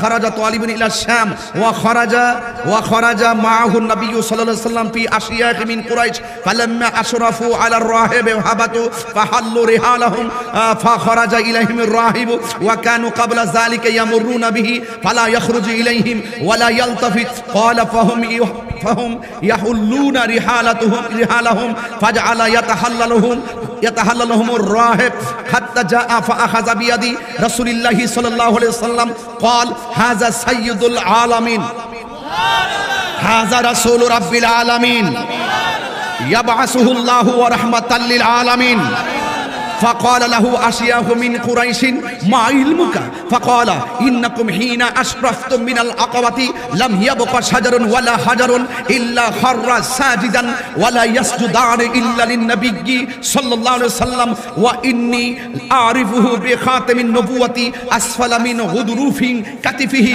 খারাজা তালিবুন ইলা শাম ওয়া খারাজা মাআহু নবী সাল্লাল্লাহু আলাইহি ওয়াসাল্লাম ফি আশিয়াক মিন কুরাইশ ফালাম্মা আশরাফু আলা আর-রাহিব হাবাতু ফাহাল্লু রিহালাহুম ফাখারাজা ইলাইহিম আর-রাহিব ওয়া কানু ক্বাবলা যালিকা ইয়ামুরুনা বিহি ফালা ইয়াখরুজু ইলাইহিম ولا يلتفت قال فهم يحلون رحالهم فجعل يتحللهم الراهب حتى جاء فأخذ بيد رسول الله صلى الله عليه وسلم قال هذا سيد العالمين هذا رسول رب العالمين يبعثه الله ورحمة للعالمين فقال له أشياخ من قريش ما علمك فقال إنكم حين أشرفتم من العقبة لم يبق شجر ولا حجر إلا خر ساجدا ولا يسجدان إلا للنبي صلى الله عليه وسلم وإني أعرفه بخاتم النبوة أسفل من غضروف كتفه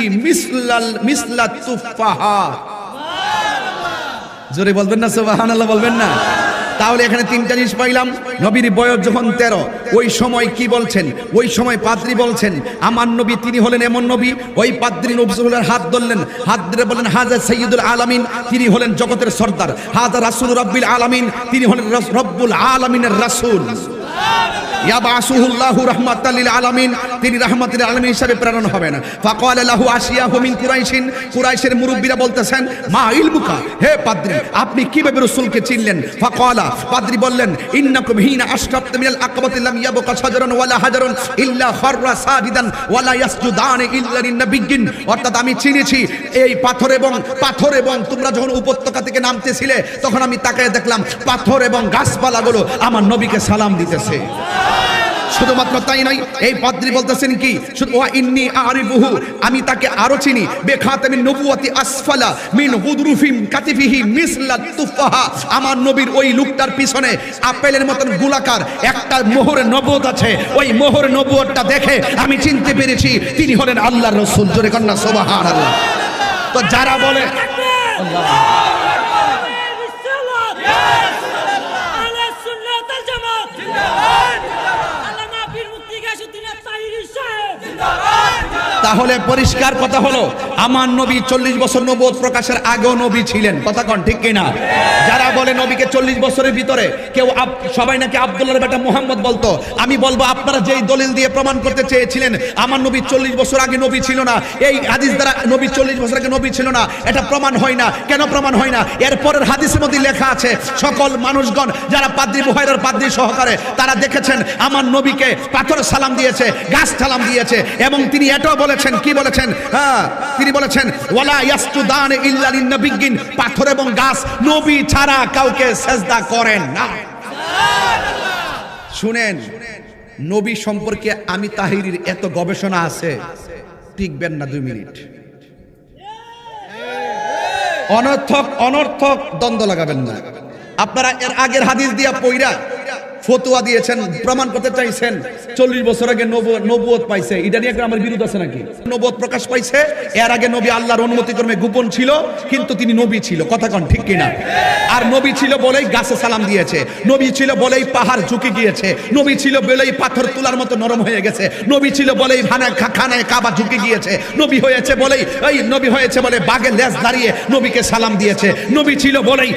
مثل التفاحة জোরে বলবেন না সুবহানাল্লাহ বলবেন না তাহলে এখানে তিনটা জিনিস পাইলাম নবীর বয়স যখন 13 ওই সময় কি বলছেন ওই সময় পাদ্রী বলছেন আমার নবী তিনি হলেন এমন নবী ওই পাদ্রী নবীর হাত ধরলেন হাত ধরে বলেন হাজা সাইয়্যিদুল আলামিন তিনি হলেন জগতের সরদার হাজা রাসূল রাব্বিল আলামিন তিনি হলেন রব্বুল আলামিনের রাসূল ইয়াবাসুহুল্লাহু রাহমাতাল লিল আলামিন তিনি রাহমাতুল আলামিন হিসেবে প্রেরণ হবেন ফাকালা লাহু আশিয়াহু মিন কুরাইশিন কুরাইশের মুরব্বিরা বলতেছেন মা ইলমুকা হে পাদ্রী আপনি কিভাবে রাসূলকে চিনলেন ফাকালা পাদ্রী বললেন ইন্নাকুম হিনা আশরাফতুম মিনাল আকাবাতি লাম ইয়াবকা শাজারুন ওয়ালা হাজারুন ইল্লা খাররা সাজিদান ওয়ালা ইয়াসজুদান ইল্লা লিন-নাবিয়্যিন অর্থাৎ আমি চিনেছি এই পাথর এবং তোমরা যখন উপত্যকা থেকে নামতেছিলে তখন আমি তাকায় দেখলাম পাথর এবং গাছপালাগুলো আমার নবীকে সালাম দিতেছে শুধুমাত্র তাই নয় এই পাদ্রী বলতেছেন কি শুধু ওয়া ইন্নী আরিফুহু আমি তাকে আরো চিনি বেখাতামিন নবুওয়াতি আসফালা মিন গুদরুফিম কাতিফিহি মিসলাত তুফাহা আমার নবীর ওই লুকটার পিছনে আপেলের মতন গোলাকার একটা মোহরে নবুয়ত আছে ওই মোহরে নবুয়তটা দেখে আমি চিনতে পেরেছি তিনি হলেন আল্লাহর রাসূল জোরে কন্না সুবহানাল্লাহ তো যারা বলে আল্লাহ তাহলে পরিষ্কার কথা হলো আমার নবী 40 বছর নবুয়ত প্রকাশের আগেও নবী ছিলেন কথা কোন ঠিক কিনা যারা বলে নবীকে 40 বছরের ভিতরে কেউ সবাই নাকি আব্দুল্লাহর বেটা মুহাম্মদ বলতো আমি বলবো আপনারা যেই দলিল দিয়ে প্রমাণ করতে চেয়েছিলেন আমার নবী 40 বছর আগে নবী ছিল না এই হাদিস দ্বারা নবী 40 বছর আগে নবী ছিল না এটা প্রমাণ হয় না কেন প্রমাণ হয় না এর পরের হাদিসের মধ্যে লেখা আছে সকল মানুষগণ যারা পাদ্রী বুহাইরার পাদ্রী সহকারে তারা দেখেছেন আমার নবীকে পাথর সালাম দিয়েছে গাছ সালাম দিয়েছে এবং তিনি এটাও বলেছেন কি বলেছেন হ্যাঁ তিনি বলেছেন ওয়ালা ইয়াসজুদান ইল্লা লিন-নাবিয়্যিন পাথর এবং গাছ নবী ছাড়া কাউকে সিজদা করেন না সুবহানাল্লাহ শুনেন নবী সম্পর্কে আমি তাহিরির এত গবেষণা আছে টিকবেন না 2 মিনিট অনর্থক দ্বন্দ্ব লাগাবেন না আপনারা এর আগের হাদিস দিয়া পয়রা ফতোয়া দিয়েছেন প্রমাণ করতে চাইছেন 40 বছর আগে নবুয়ত পাইছে এটা নিয়ে আমার বিরোধ আছে নাকি নবুয়ত প্রকাশ পাইছে এর আগে নবী আল্লাহর অনুমতি ক্রমে গোপন ছিল কিন্তু তিনি নবী ছিল কথা কোন ঠিক কিনা আর নবী ছিল বলেই গাছে সালাম দিয়েছে নবী ছিল বলেই পাহাড় ঝুঁকে গিয়েছে নবী ছিল বলেই পাথর তুলার মতো নরম হয়ে গেছে নবী ছিল বলেই খানায় কাবা ঝুঁকে গিয়েছে নবী হয়েছে বলে বাঘের লেজ দাঁড়িয়ে নবীকে সালাম দিয়েছে নবী ছিল বলেই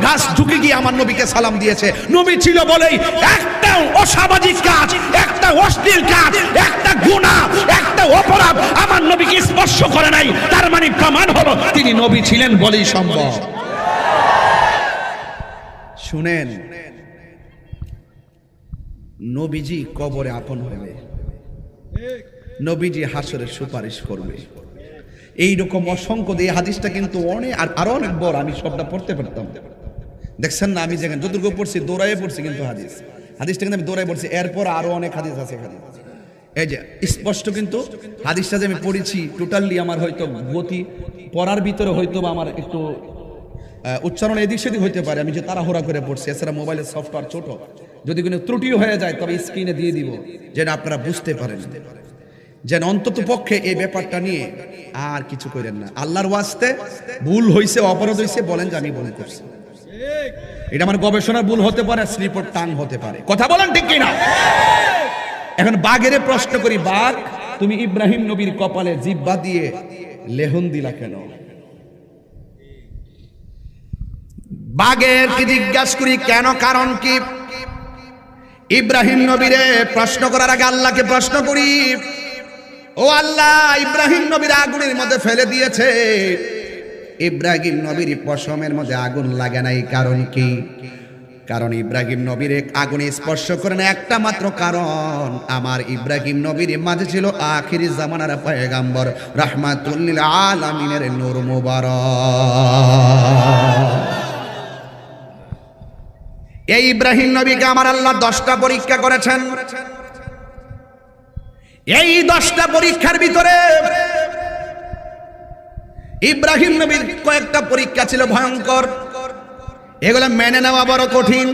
গাছ ঝুঁকে গিয়ে আমার নবীকে সালাম দিয়েছে নবী ছিল বলেই একটা অসামাজিক কাজ একটা অশ্লীল কাজ একটা গুনাহ একটা অপরাধ আমার নবীকে স্পর্শ করে নাই তার মানে প্রমাণ হলো তিনি নবী ছিলেন বলেই সম্ভব শুনেন নবীজি কবরে আপন হবে নবীজি হাসরের সুপারিশ করবে এইরকম অসংখ্য এই হাদিসটা কিন্তু অনেক আরো অনেক বড় আমি সবটা পড়তে পারতাম দেখছেন না আমি যেখানে যতটুকু পড়ছি দৌড়াইয়ে পড়ছি কিন্তু হাদিসটা কিন্তু আমি দৌড়াই পড়ছি এরপর আরো অনেক হাদিস আছে এখানে এই যে স্পষ্ট কিন্তু হাদিসটা যে আমি পড়েছি টোটালি আমার হয়তো গতি পড়ার ভিতরে হয়তো আমার একটু উচ্চারণ এদিক সেদিক হইতে পারে আমি যে তাড়াহুড়া করে পড়ছি এছাড়া মোবাইলের সফটওয়্যার ছোট যদি কোনো ত্রুটিও হয়ে যায় তবে স্ক্রিনে দিয়ে দিব যেন আপনারা বুঝতে পারেন যেন অন্তত পক্ষে এই ব্যাপারটা নিয়ে আর কিছু করেন না আল্লাহর ওয়াস্তে ভুল হইছে অপরাধ হইছে বলেন যে আমি ভুল করছি এটা আমার গবেষণার ভুল হতে পারে স্লিপর টাং হতে পারে কথা বলেন ঠিক কিনা এখন বাঘের প্রশ্ন করি বাঘ তুমি ইব্রাহিম নবীর কপালে জিহ্বা দিয়ে লেহন দিলা কেন বাঘের কি জিজ্ঞাসা করি কেন কারণ কি ইব্রাহিম নবীরে প্রশ্ন করার আগে আল্লাহকে প্রশ্ন করি ও আল্লাহ ইব্রাহিম নবীর আগুনের মধ্যে ফেলে দিয়েছে ইব্রাহিম নবীর পশমের মধ্যে আগুন লাগে নাই কারণ কি কারণ ইব্রাহিম নবীর আগুনে স্পর্শ করে না একটা মাত্র কারণ আমার ইব্রাহিম নবীর মাঝে ছিল আখিরি জামানার পয়গম্বর রাহমাতুল লিল আলামিনের নূর মুবারক এই ইব্রাহিম নবীকে আমার আল্লাহ 10টা পরীক্ষা করেছেন। এই 10টা পরীক্ষার ভিতরে ইব্রাহিম নবীর কয়েকটা পরীক্ষা ছিল ভয়ঙ্কর, এগুলো মেনে নেওয়া বড় কঠিন।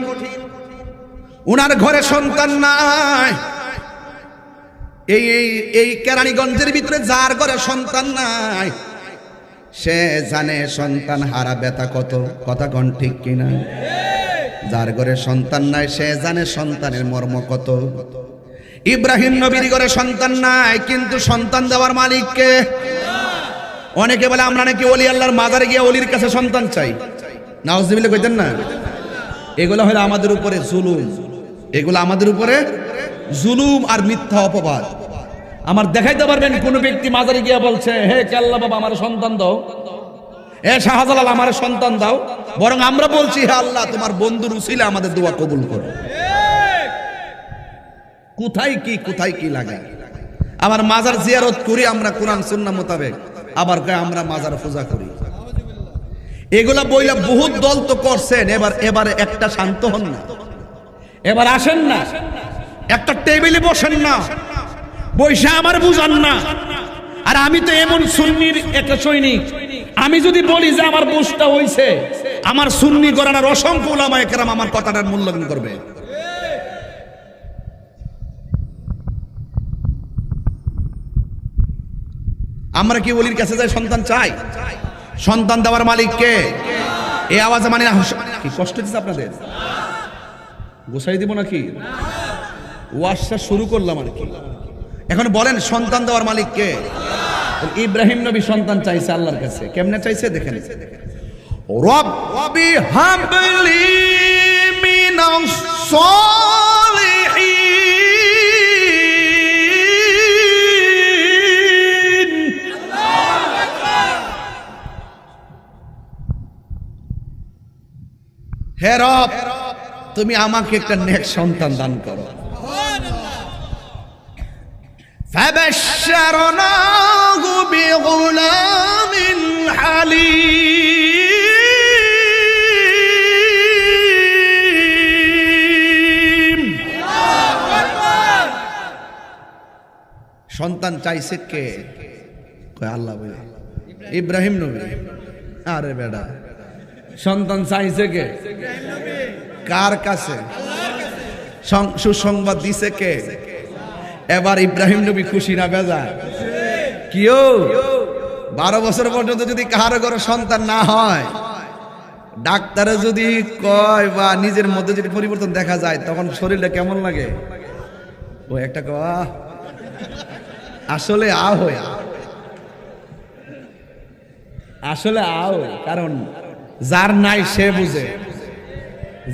উনার ঘরে সন্তান নাই। এই এই কেরানীগঞ্জের ভিতরে যার ঘরে সন্তান নাই সে জানে সন্তান হারা ব্যথা কত। কথা কোন ঠিক কিনা? যার ঘরে সন্তান নাই সে জানে সন্তানের মর্ম কত। ইব্রাহিম নবীর ঘরে সন্তান নাই, কিন্তু সন্তান দেওয়ার মালিক কে? অনেকে বলে আমরা নাকি ওলি আল্লাহর মাজারে গিয়ে ওলির কাছে সন্তান চাই। নাউজুবিল্লাহ কইতেন না? এগুলো হলো আমাদের উপরে জুলুম, এগুলো আমাদের উপরে জুলুম আর মিথ্যা অপবাদ। আমার দেখাইতে পারবেন কোন ব্যক্তি মাজারে গিয়ে বলছে হে কেল্লা বাবা আমার সন্তান দাও, এ শাহজালাল আমার সন্তান দাও? বরং আমরা বলছি হে আল্লাহ তোমার বন্ধুর উসিলা আমাদের দোয়া কবুল করো। কোথায় কি লাগে? আবার মাজার জিয়ারত করি আমরা কোরআন সুন্নাহ মোতাবেক, আবার কয় আমরা মাজার পূজা করি। এগুলা বইলা বহুত দল তো করছেন। এবারে একটা শান্ত হন না, এবার আসেন না, একটা টেবিলে বসেন না, বৈশা আমার বুঝান না। আর আমি তো এমন সুন্নির একটা সৈনিক, আমি যদি বলি যে আমার বুঝটা হইছে, আমার সুন্নি গরানার অসংখ্য উলামায়ে কেরাম আমার কথাটার মূল্যায়ন করবে। আমরা কি ওলির কাছে যাই সন্তান চাই? সন্তান দেওয়ার মালিক কে? এই আওয়াজে মানে কি কষ্ট দিচ্ছে আপনাদের? গোসাই দিব নাকি? ওয়াজটা শুরু করলাম আর কি। এখন বলেন সন্তান দেওয়ার মালিক কে? ইব্রাহিম নবী সন্তান চাইছে আল্লাহর কাছে। কেমনে চাইছে দেখেন, রব্বি হাবলি মিনাস সালিহিন। হে রব তুমি আমাকে একটা নেক সন্তান দান করো। فبشرناه بغلام حليم। সন্তান চাইছে কে? কয় আল্লাহ বলে ইব্রাহিম নবী। আরে বেটা, সন্তান চাইছে কে? কার কাছে? সুসংবাদ দিছে কে? এবার ইব্রাহিম নবী খুশি না বেজার? কিও 12 বছর পর্যন্ত যদি কারো ঘরে সন্তান না হয়, ডাক্তারে যদি কয় বা নিজের মধ্যে যদি পরিবর্তন দেখা যায়, তখন শরীরটা কেমন লাগে? ও একটা আসলে আসলে কারণ যার নাই সে বুঝে,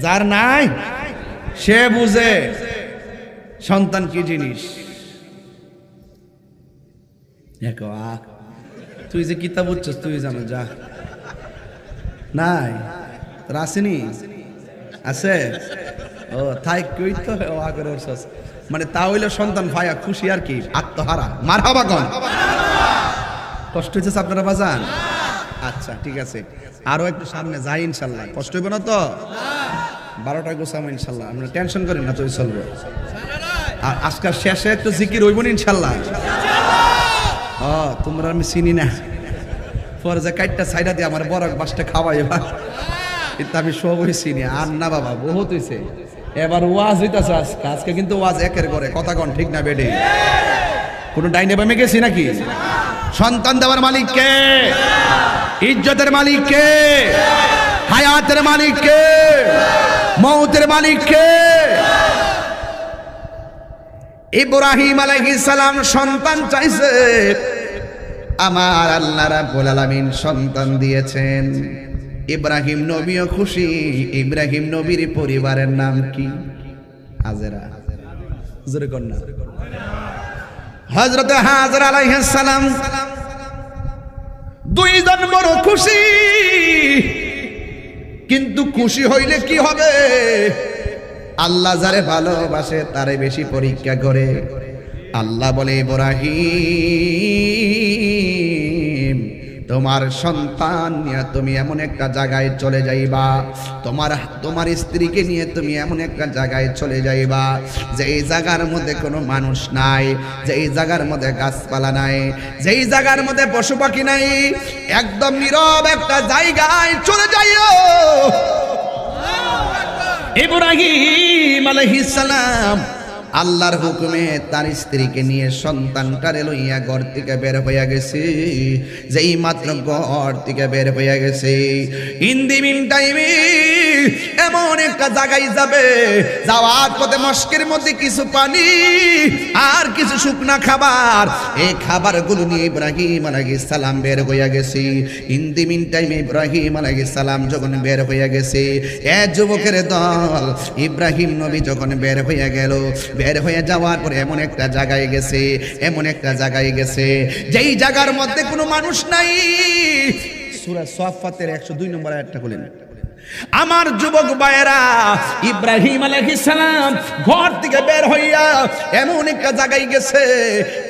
যার নাই সে বুঝে সন্তান কি জিনিস। তুই যে কিতাব বুঝছিস তুই জানো, যা নাই রাসিনী আছে ও থাই কই তো আগের মানে তা হইলে সন্তান ভাইয়া খুশি আর কি, আত্মহারা মারহাবা গন। কষ্ট হয়েছে আপনারা বাজান? আচ্ছা ঠিক আছে, আরো একটু সামনে যাই ইনশাল্লাহ। কষ্ট হইব না তো? 12টায় গোছাবো ইনশাল্লাহ, আপনারা টেনশন করেন না, তো চলবো। আর আজকাল শেষে একটু জিকির হইব না ইনশাল্লাহ। তোমরা আমি চিনি না, পরে যে কাইটটা সাইডা দিয়ে আমার বড় বাসটা খাওয়াইবা, কিন্তু আমি সবই চিনি। আর না বাবা বহুত হয়েছে, এবার ওয়াজ হইতাছে আজকে কিন্তু ওয়াজ একের করে। কথা কন ঠিক না বেডে? কোন ডাইনে বামে গেছি নাকি? সন্তান দেওয়ার মালিক কে? ইজ্জতের মালিক কে? হায়াতের মালিক কে? মৌতের মালিক কে? ইব্রাহিম আলাইহিস সালাম সন্তান চাইছে, আমার আল্লাহ রাব্বুল আলামিন সন্তান দিয়েছেন। ইব্রাহিম নবীও খুশি। ইব্রাহিম নবীর পরিবারের নাম কি? হাজেরা। জোরে কর না। হযরত হাজরা আলাইহিস সালাম দুইজন বড় খুশি, কিন্তু খুশি হইলে কি হবে? আল্লাহ যারে ভালোবাসে তারে বেশি পরীক্ষা করে। আল্লাহ বলে ইব্রাহিম তোমার সন্তান নিয়ে তুমি এমন একটা জায়গায় চলে যাইবা, তোমার স্ত্রীকে নিয়ে তুমি এমন একটা জায়গায় চলে যাইবা যেই জায়গার মধ্যে কোনো মানুষ নাই, যেই জায়গার মধ্যে গাছপালা নাই, যেই জায়গার মধ্যে পশু পাখি নাই, একদম নীরব একটা জায়গায় চলে যাইও। ইব্রাহিম আলাইহিস সালাম আল্লাহর হুকুমে তার স্ত্রীকে নিয়ে সন্তানটারে লইয়া ঘর থেকে বের হইয়া গেছে। যেই মাত্র ঘর থেকে বের হইয়া গেছে, ইন দি মিন টাইমে এমন একটা জায়গায় যাবে, যাওয়ার পথে মস্কের মধ্যে কিছু পানি আর কিছু শুকনা খাবার, এই খাবারগুলো নিয়ে ইব্রাহিম আলাইহিস সালাম বের হইয়া গেছে। ইন দি মিন টাইমে ইব্রাহিম আলাইহিস সালাম যখন বের হইয়া গেছে, এ যুবকের দল ইব্রাহিম নবী যখন বের হইয়া গেল, বের হয়ে যাওয়ার পরে এমন একটা জায়গায় গেছে, এমন একটা জায়গায় গেছে যেই জায়গার মধ্যে কোনো মানুষ নাই। সূরা সাফফাতের 102 নম্বর আয়াতটা খুলেন। আমার যুবক ভাইয়েরা, ইব্রাহিম আলাইহিস সালাম ঘর থেকে বের হইয়া এমন একটা জায়গায় গেছে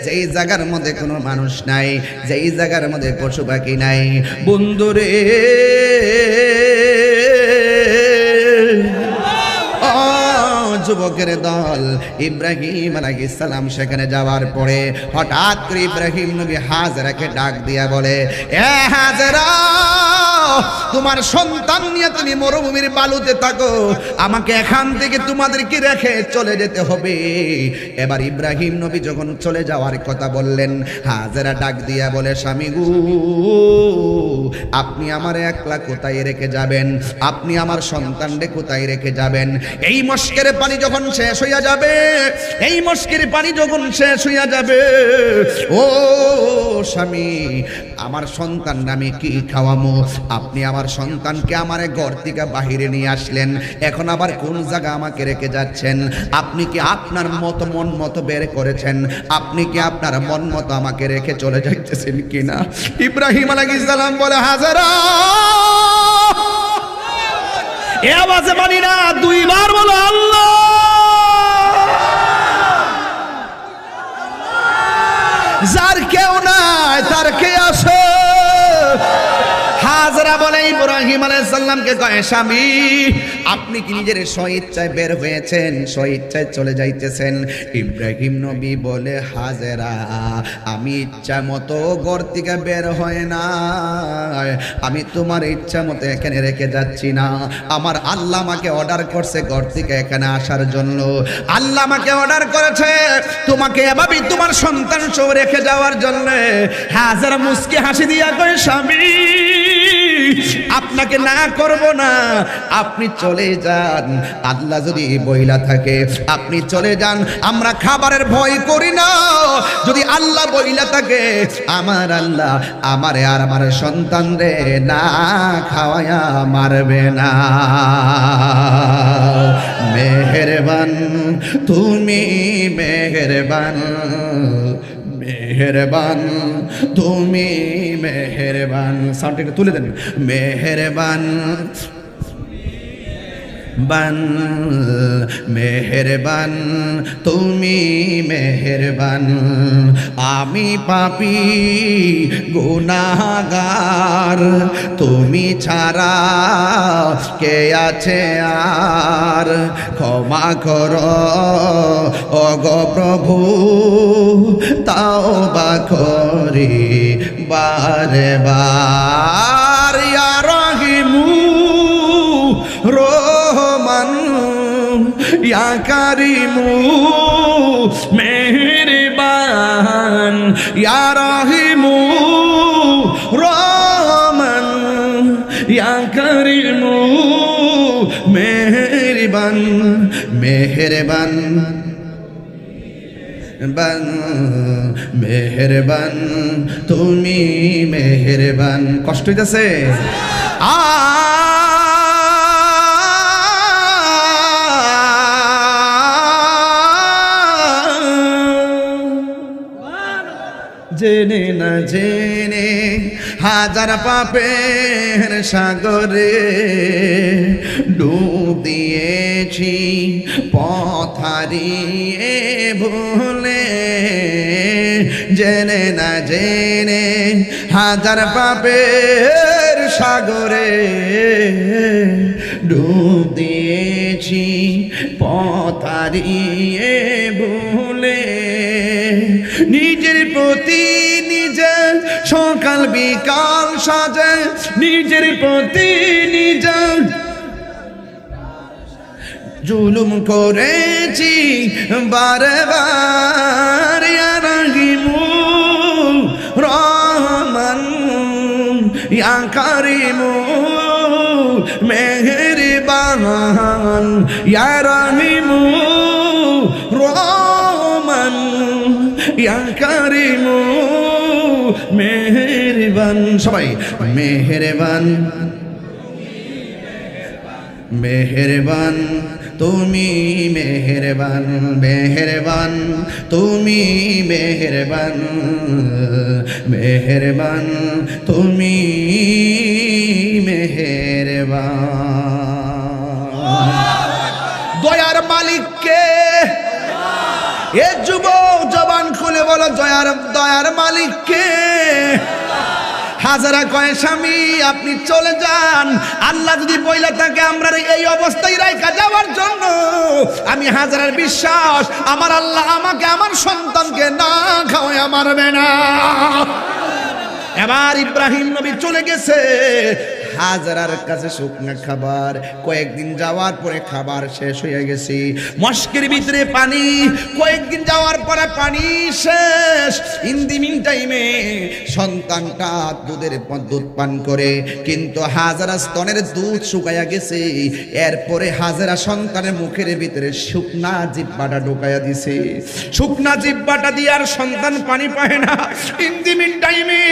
যেই জায়গার মধ্যে কোনো মানুষ নাই, যেই জায়গার মধ্যে পশু পাখি নাই। বন্ধুরে, যুবকের দল ইব্রাহিম আলাইহিস সালাম সেখানে যাওয়ার পরে হঠাৎ করে ইব্রাহিম নবী হাজেরাকে ডাক দিয়া বলে, এ হাজেরা, তোমার সন্তান নিয়ে তুমি মরুভূমির বালুতে থাকো, আমাকে এখান থেকে তোমাদেরকে রেখে চলে যেতে হবে। এবার ইব্রাহিম নবী যখন চলে যাওয়ার কথা বললেন, হাজেরা ডাক দিয়া বলে, স্বামী গো, আপনি আমার একলা কোথায় রেখে যাবেন? আপনি আমার সন্তানকে কোথায় রেখে যাবেন? এই মস্কের পানি যখন শেষ হইয়া যাবে, এই মস্কের পানি যখন শেষ হইয়া যাবে, ও স্বামী, আমার সন্তান আমি কি খাওয়ামো? আপনি আমার সন্তানকে আমার ঘর থেকে বাহিরে নিয়ে আসলেন, এখন আবার কোন জায়গা আমাকে রেখে যাচ্ছেন? আপনি কি আপনার মতো মন মতো বের করেছেন? আপনি কি আপনার মন মতো আমাকে রেখে চলে যাইতেছেন কিনা? ইব্রাহিম আলাইহিস সালাম বলে, হাজেরা, এ আওয়াজে মানি না, দুইবার বলো আল্লাহ। যার কেউ নাই তার কে আছে? হাজেরা বলে ইব্রাহিম আলাইহিস সালামকে, কয়, স্বামী, আপনি কি নিজের স্বইচ্ছায় বের হয়েছেন, স্বইচ্ছায় চলে যাইতেছেন? ইব্রাহিম নবী বলে, হাজেরা, আমি ইচ্ছা মতো ঘর থেকে বের হয় না, আমি তোমার ইচ্ছা মতো এখানে রেখে যাচ্ছি না। আমার আল্লাহ আমাকে অর্ডার করছে ঘর থেকে এখানে আসার জন্য। আল্লাহ আমাকে অর্ডার করেছে তোমাকে এভাবেই তোমার সন্তান সহ রেখে যাওয়ার জন্য। হাজেরা মুস্কি হাসি দিয়া কয়, স্বামী, আপনাকে না করব না, আপনি চলে যান। আল্লাহ যদি বইলা থাকে আপনি চলে যান, আমরা খাবারের ভয় করি না। যদি আল্লাহ বইলা থাকে, আমার আল্লাহ আমারে আর আমার সন্তান রে না খাওয়ায়া মারবে না। মেহেরবান তুমি, মেহেরবান, মেহেরবান তুমি, মেহেরবান। সাউন্ডটা একটু তুলে দেন। মেহেরবান বান, মেহেরবান তুমি, মেহেরবান, আমি পাপী গুনাহগার, তুমি ছাড়া কে আছে আর? ক্ষমা করো ওগো প্রভু, তাওবা করি বারে বার। ইয়া রহিমু রহমান, ইয়া কারিমু মেহেরবান, ইয়া রহিমু রহমান, ইয়া কারিমু মেহেরবান, মেহেরবান বান, মেহেরবান তুমি, মেহেরবান। কষ্ট হইতেছে? জেনে না জেনে হাজার পাপের সাগরে ডুব দিয়েছি, পথ হারিয়ে ভুলে জেনে না জেনে হাজার পাপের সাগরে ডুব দিয়েছি পথ হারিয়ে ভুলে নিজের প্রতি নিজে সকাল বিকাল সাজে নিজের প্রতি নিজে জুলুম করেছি বারে বার ইয়া রাহিমু রহমান ইয়া কারিমু মেহেরবান ইয়া রাহিমু রহমান ইয়া কারিমু মেহেরবান সবাই মেহেরবান মেহেরবান তুমি মেহেরবান মেহেরবান তুমি মেহেরবান মেহেরবান তুমি মেহেরবান দয়ার মালিক কে এ যুবক জবান খুলে বলো দয়ার মালিক কে হাজারা কয় স্বামী আপনি চলে যান আল্লাহ যদি বইলা থাকে আমরা এই অবস্থায় রাইখা যাওয়ার জন্য আমি হাজারার বিশ্বাস আমার আল্লাহ আমাকে আমার সন্তানকে না খাওয়ায় মারবে না এবার ইব্রাহিম নবী চলে গেছে হাজারার কাছে শুকনা খাবার কয়েকদিন যাওয়ার পরে খাবার শেষ হয়ে গেছে মস্কের ভিতরে পানি কয়েকদিন যাওয়ার পরে পানি শেষ ইন দি মিন টাইমে সন্তানটা দুধ পান করে কিন্তু হাজারা স্তনের দুধ শুকায়া গেছে এরপরে হাজারা সন্তানের মুখের ভিতরে শুকনা জিহ্বাটা ঢোকায়া দিছে শুকনা জিহ্বাটা দিয়ে আর সন্তান পানি পায় না ইন দি মিন টাইমে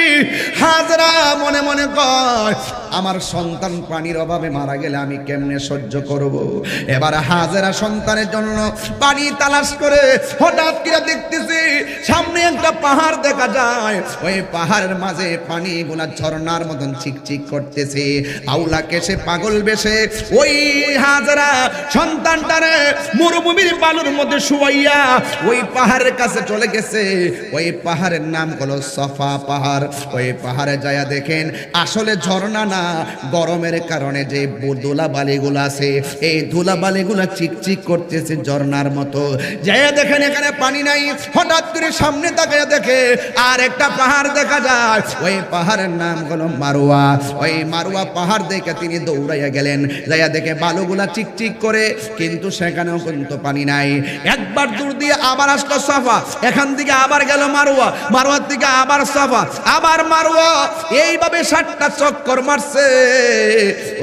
হাজারা মনে মনে কয় আমার সন্তান পানির অভাবে মারা গেলে আমি কেমনে সহ্য করব এবার হাজারা সন্তানের জন্য পানি তালাশ করে হঠাৎ করে দেখতেছি সামনে একটা পাহাড় দেখা যায় ওই পাহাড়ের মাঝে পানিগুলা ঝর্ণার মতন চিকচিক করতেছে আউলা কেশে পাগল বেশে ওই হাজারা সন্তানটারে মরুভূমির বালুর মধ্যে শুয়াইয়া ওই পাহাড়ের কাছে চলে গেছে ওই পাহাড়ের নাম হলো সফা পাহাড় ওই পাহাড়ে যায়া দেখেন আসলে ঝর্ণা না গরমের কারণে যে ধুলাবালিগুলো আছে এই ধুলাবালিগুলো চিকচিক করতেছে ঝর্ণার মতো যাইয়া দেখেন এখানে পানি নাই হঠাৎ করে সামনে তাকায় দেখে আর একটা পাহাড় দেখা যায় ওই পাহাড়ের নাম হলো মারুয়া ওই মারুয়া পাহাড় দেখে তিনি দৌড়াইয়া গেলেন যাইয়া দেখে বালুগুলা চিকচিক করে কিন্তু সেখানেও কিন্তু পানি নাই একবার দূর দিয়ে আবার আসলো সাফা এখান থেকে আবার গেল মারুয়া মারুয়ার থেকে আবার সাফা আবার মারুয়া এইভাবে 7টা চক্কর মারছে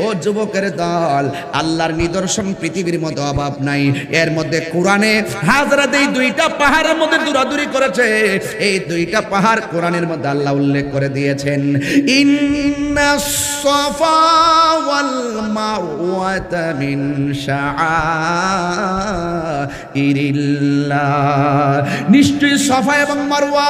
ও যুবকের দল আল্লাহর নিদর্শন পৃথিবীর মধ্যে অভাব নাই এর মধ্যে কোরআনে হাজরাত এই 2টা পাহাড়ের মধ্যে দৌড়াদৌড়ি করেছে এই 2টা পাহাড় কোরআনের মধ্যে আল্লাহ উল্লেখ করে দিয়েছেন ইন্নাস সাফা ওয়াল মারওয়াতা মিন শাআইরিল্লাহ নিশ্চয়ই সাফা এবং মারওয়া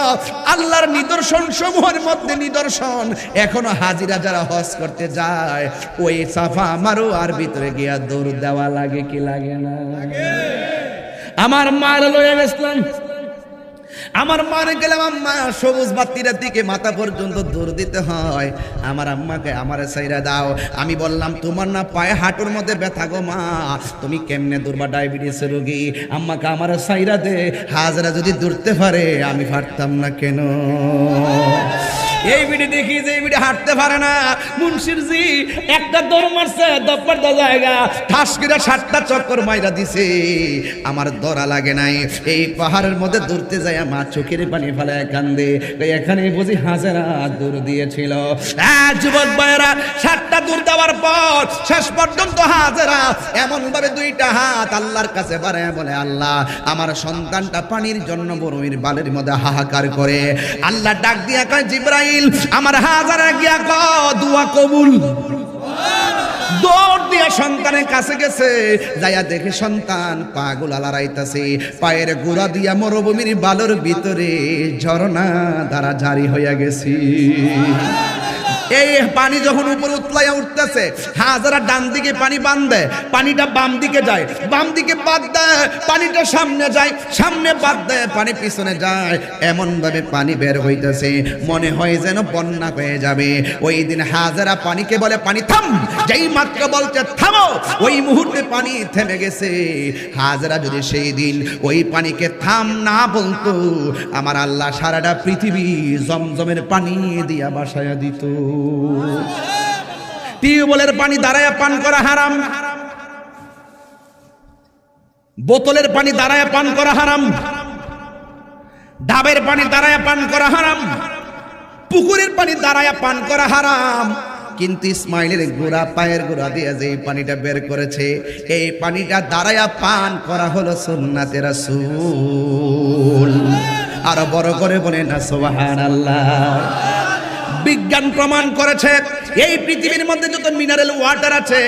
আল্লাহর নিদর্শন সমূহের মধ্যে নিদর্শন এখনো হাজিরা যারা হজ করতে যায় ওই সাফা মারওয়ার ভিতরে গিয়া দৌড় দেওয়া লাগে কি লাগে না আমার মার লয়ে গেছিলাম আমার মারে গেলাম আম্মা সবুজ বাতিটার দিকে মাথা পর্যন্ত দৌড় দিতে হয় আমার আম্মাকে আমারে সাইরা দাও আমি বললাম তোমার না পায়ে হাঁটুর মধ্যে ব্যথা গো মা তুমি কেমনে দৌড়বা ডায়াবেটিস রোগী আম্মাকে আমারে সাইরা দে হাজরা যদি দৌড়তে পারে আমি পারতাম না কেন এই বিড়ি দেখি যে এই বিড়ি হাঁটতে পারে না মুন্সির জি একটা দৌড় মারছে দপ্পর দা জায়গা ঠাস করে 7টা চক্কর মাইরা দিছে আমার দরা লাগে নাই এই পাহাড়ের মধ্যে দৌড়তে যায় মা চোখের পানি ফেলায় কান্দে এখানে বুঝি হাজারা দৌড় দিয়েছিল যুবক ভাইয়েরা 7টা দৌড় দেওয়ার পর শেষ পর্যন্ত হাজারা এমন ভাবে 2টা হাত আল্লাহর কাছে বাড়ায় বলে আল্লাহ আমার সন্তানটা পানির জন্য বরুইর বালের মধ্যে হাহাকার করে আল্লাহ ডাক দিয়া কয় জিবরাইল আমার হাজারা গিয়া দোয়া কবুল দৌড় দিয়া সন্তানের কাছে গেছে যাইয়া দেখে সন্তান পাগুলা লড়াইতাছে পায়ের গোড়া দিয়া মরুভূমির বালুর ভিতরে ঝর্ণা দ্বারা জারি হইয়া গেছে এই পানি যখন উপরে উতলাইয়া উঠতেছে, হাজারা ডান দিকে পানি বান দেয়, পানিটা বাম দিকে যায়, বাম দিকে বাদ দেয়, পানিটা সামনে যায়, সামনে বাদ দেয়, পানি পিছনে যায়। এমন ভাবে পানি বের হইতেছে, মনে হয় যেন বন্যা হয়ে যাবে। ওই দিন হাজারা পানিকে বলে, পানি থাম। যেই মাত্র বলছে থামো, ওই মুহূর্তে পানি থেমে গেছে। হাজারা যদি সেই দিন ওই পানিকে থাম না বলতো, আমার আল্লাহ সারাটা পৃথিবী জমজমের পানি দিয়া বাসায়া দিত। টিউবওয়েলের পানি দাঁড়ায় পান করা হারাম, বোতলের পানি দাঁড়ায় পান করা হারাম, ডাবের পানি দাঁড়ায় পান করা হারাম, পুকুরের পানি দাঁড়ায় পান করা হারাম। কিন্তু ইসমাইলের গোড়া, পায়ের গোড়া দিয়ে যে পানিটা বের করেছে, এই পানিটা দাঁড়ায়া পান করা হলো সুন্নাতে রাসূল। আর বড় করে বলে না সুবহানাল্লাহ। বিজ্ঞান প্রমাণ করেছে এই পৃথিবীর মধ্যে যত মিনারেল ওয়াটার আছে,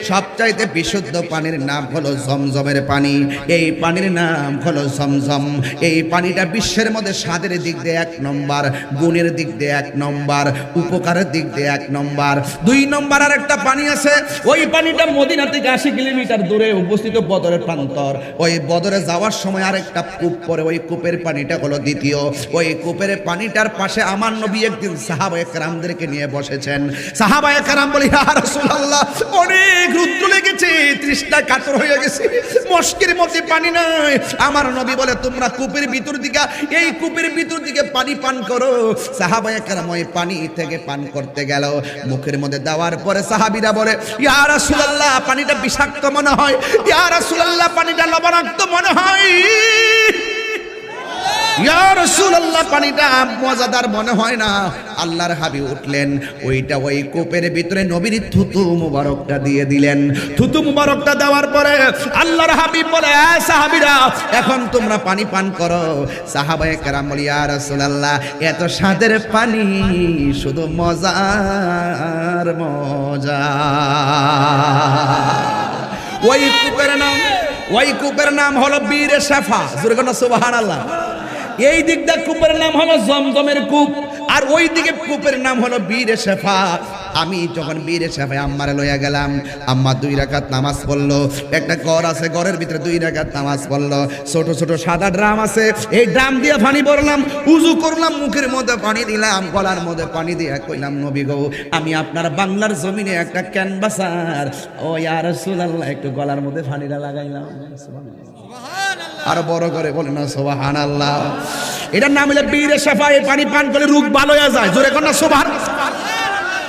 সবচাইতে বিশুদ্ধ পানির নাম হলো জমজমের পানি। এই পানির নাম হলো জমজম। এই পানিটা বিশ্বের মধ্যে স্বাদের দিক দিয়ে 1 নম্বর, গুণের দিক দিয়ে 1 নম্বর, উপকারের দিক দিয়ে 1 নম্বর। 2 নম্বর আর একটা পানি আছে, ওই পানিটা মদিনা থেকে 80 কিলোমিটার দূরে অবস্থিত বদরের প্রান্তর। ওই বদরে যাওয়ার সময় আরেকটা কূপ পড়ে, ওই কূপের পানিটা হলো দ্বিতীয়। ওই কূপের পানিটার পাশে আমার নবী একদিন সাহাবায়ে কেরামদেরকে নিয়ে বসেছেন। সাহাবায়ে কেরাম বলে, ইয়া রাসূলুল্লাহ, অনেক রৌদ্র লেগেছে, তৃষ্ণা কাতর হয়ে গেছে, মস্কের মধ্যে পানি নাই। আমার নবী বলে, তোমরা কূপের ভিতর দিকে, এই কূপের ভিতর দিকে পানি পান করো। সাহাবায়ে কেরাম ওই পানি থেকে পান করতে গেল, মুখের মধ্যে দেওয়ার পরে সাহাবীরা বলে, ইয়া রাসূলুল্লাহ, পানিটা বিষাক্ত মনে হয়, ইয়া রাসূলুল্লাহ, পানিটা লবণাক্ত মনে হয়, ইয়া রাসূলুল্লাহ, পানিটা মজাদার মনে হয় না। আল্লাহর হাবিব উঠলেন, ওই কূপের ভিতরে নবীর থুতু মুবারকটা দিয়ে দিলেন। থুতু মুবারকটা দেওয়ার পরে আল্লাহর হাবিব বলে, সাহাবীরা, এখন তোমরা পানি পান করো। সাহাবায়ে কেরাম বলে, ইয়া রাসূলুল্লাহ, এত স্বাদের পানি, শুধু মজার মজা। ওই কূপের নাম হলো বীরে শাফা। জোরে বলো সুবহানাল্লাহ। এই দিকটা কূপের নাম হলো জমজমের কূপ, আর ওই দিকে কূপের নাম হলো বীরে শেফা। আমি যখন বীরে শেফায় আম্মারে লইয়া গেলাম, আম্মা 2 রাকাত নামাজ পড়লো। একটা ঘর আছে, ঘরের ভিতরে 2 রাকাত নামাজ পড়লো। ছোট ছোট সাদা ড্রাম আছে, এই ড্রাম দিয়ে পানি ভরলাম, উযু করলাম, মুখের মধ্যে পানি দিলাম, গলার মধ্যে পানি দিয়ে কইলাম, নবী গো, আমি আপনার বাংলার জমিনে একটা ক্যানভাসার, ও ইয়া রাসূলুল্লাহ, একটু গলার মধ্যে পানিটা লাগাইলাম। আর বড় করে বলে না সুবহানাল্লাহ। এটার নাম হলো বীরে শাফা। এই পানি পান করলে রোগ ভালো হয়ে যায়। জোরে কোন না সুবহানাল্লাহ।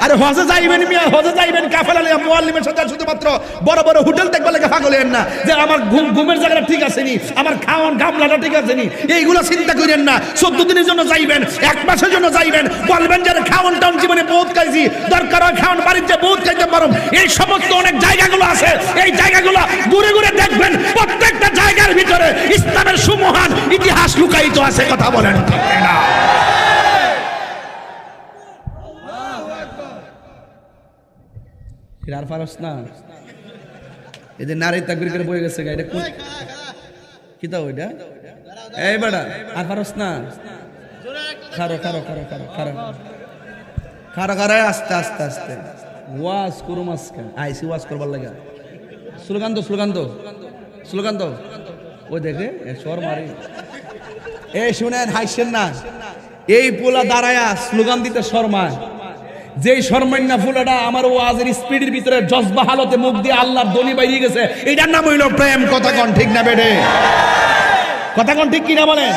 আরে হজে যাইবেন মিয়া, হজে যাইবেন কাফেলা নিয়ে, মুআল্লিমের সাথে শুধুমাত্র বড় বড় হোটেল দেখবে লাগে পাগল হন না, যে আমার ঘুমের জায়গাটা ঠিক আছে নি, আমার খাওয়ান গামলাটা ঠিক আছে নি, এইগুলো চিন্তা করেন না। 14 দিনের জন্য যাইবেন, 1 মাসের জন্য যাইবেন, বলবেন যে খাওয়ান টাউন জীবনে বহুত খাইছি, দরকার হয় খাওয়ান বাড়িতে বহুত খাইতে পারো। এই সমস্ত অনেক জায়গাগুলো আছে, এই জায়গাগুলো ঘুরে ঘুরে দেখবেন, প্রত্যেকটা জায়গার ভিতরে ইসলামের সুমহান ইতিহাস লুকায়িত আছে। কথা বলেন ঠিক না? আর পারস না, এদের নারী তাকবীর করে বয়ে গেছে, এটা কোন কিতা ওইটা? এই বেটা, আর পারস না? খারো খারো খারো খারো খারো খারো খারো, আস্তে আস্তে আস্তে ওয়াজ করুম। আজকে আইসি ওয়াজ করবার লাগে। স্লোগান তো, স্লোগান তো, স্লোগান তো, ওই দেখে সর মারি। এই শুনেন, হাইছেন না, এই পোলা দাঁড়ায়া স্লোগান দিতে শর্মায়। যেই শর্মান্না ফুলাটা আমার ওয়াজের স্পিডের ভিতরে জজবা হালতে মুখ দিয়ে আল্লাহর দনি বাইরে গেছে, এটার নাম হইল প্রেম। কথা কোন ঠিক না বেডে? কথা কোন ঠিক কিনা বলেন?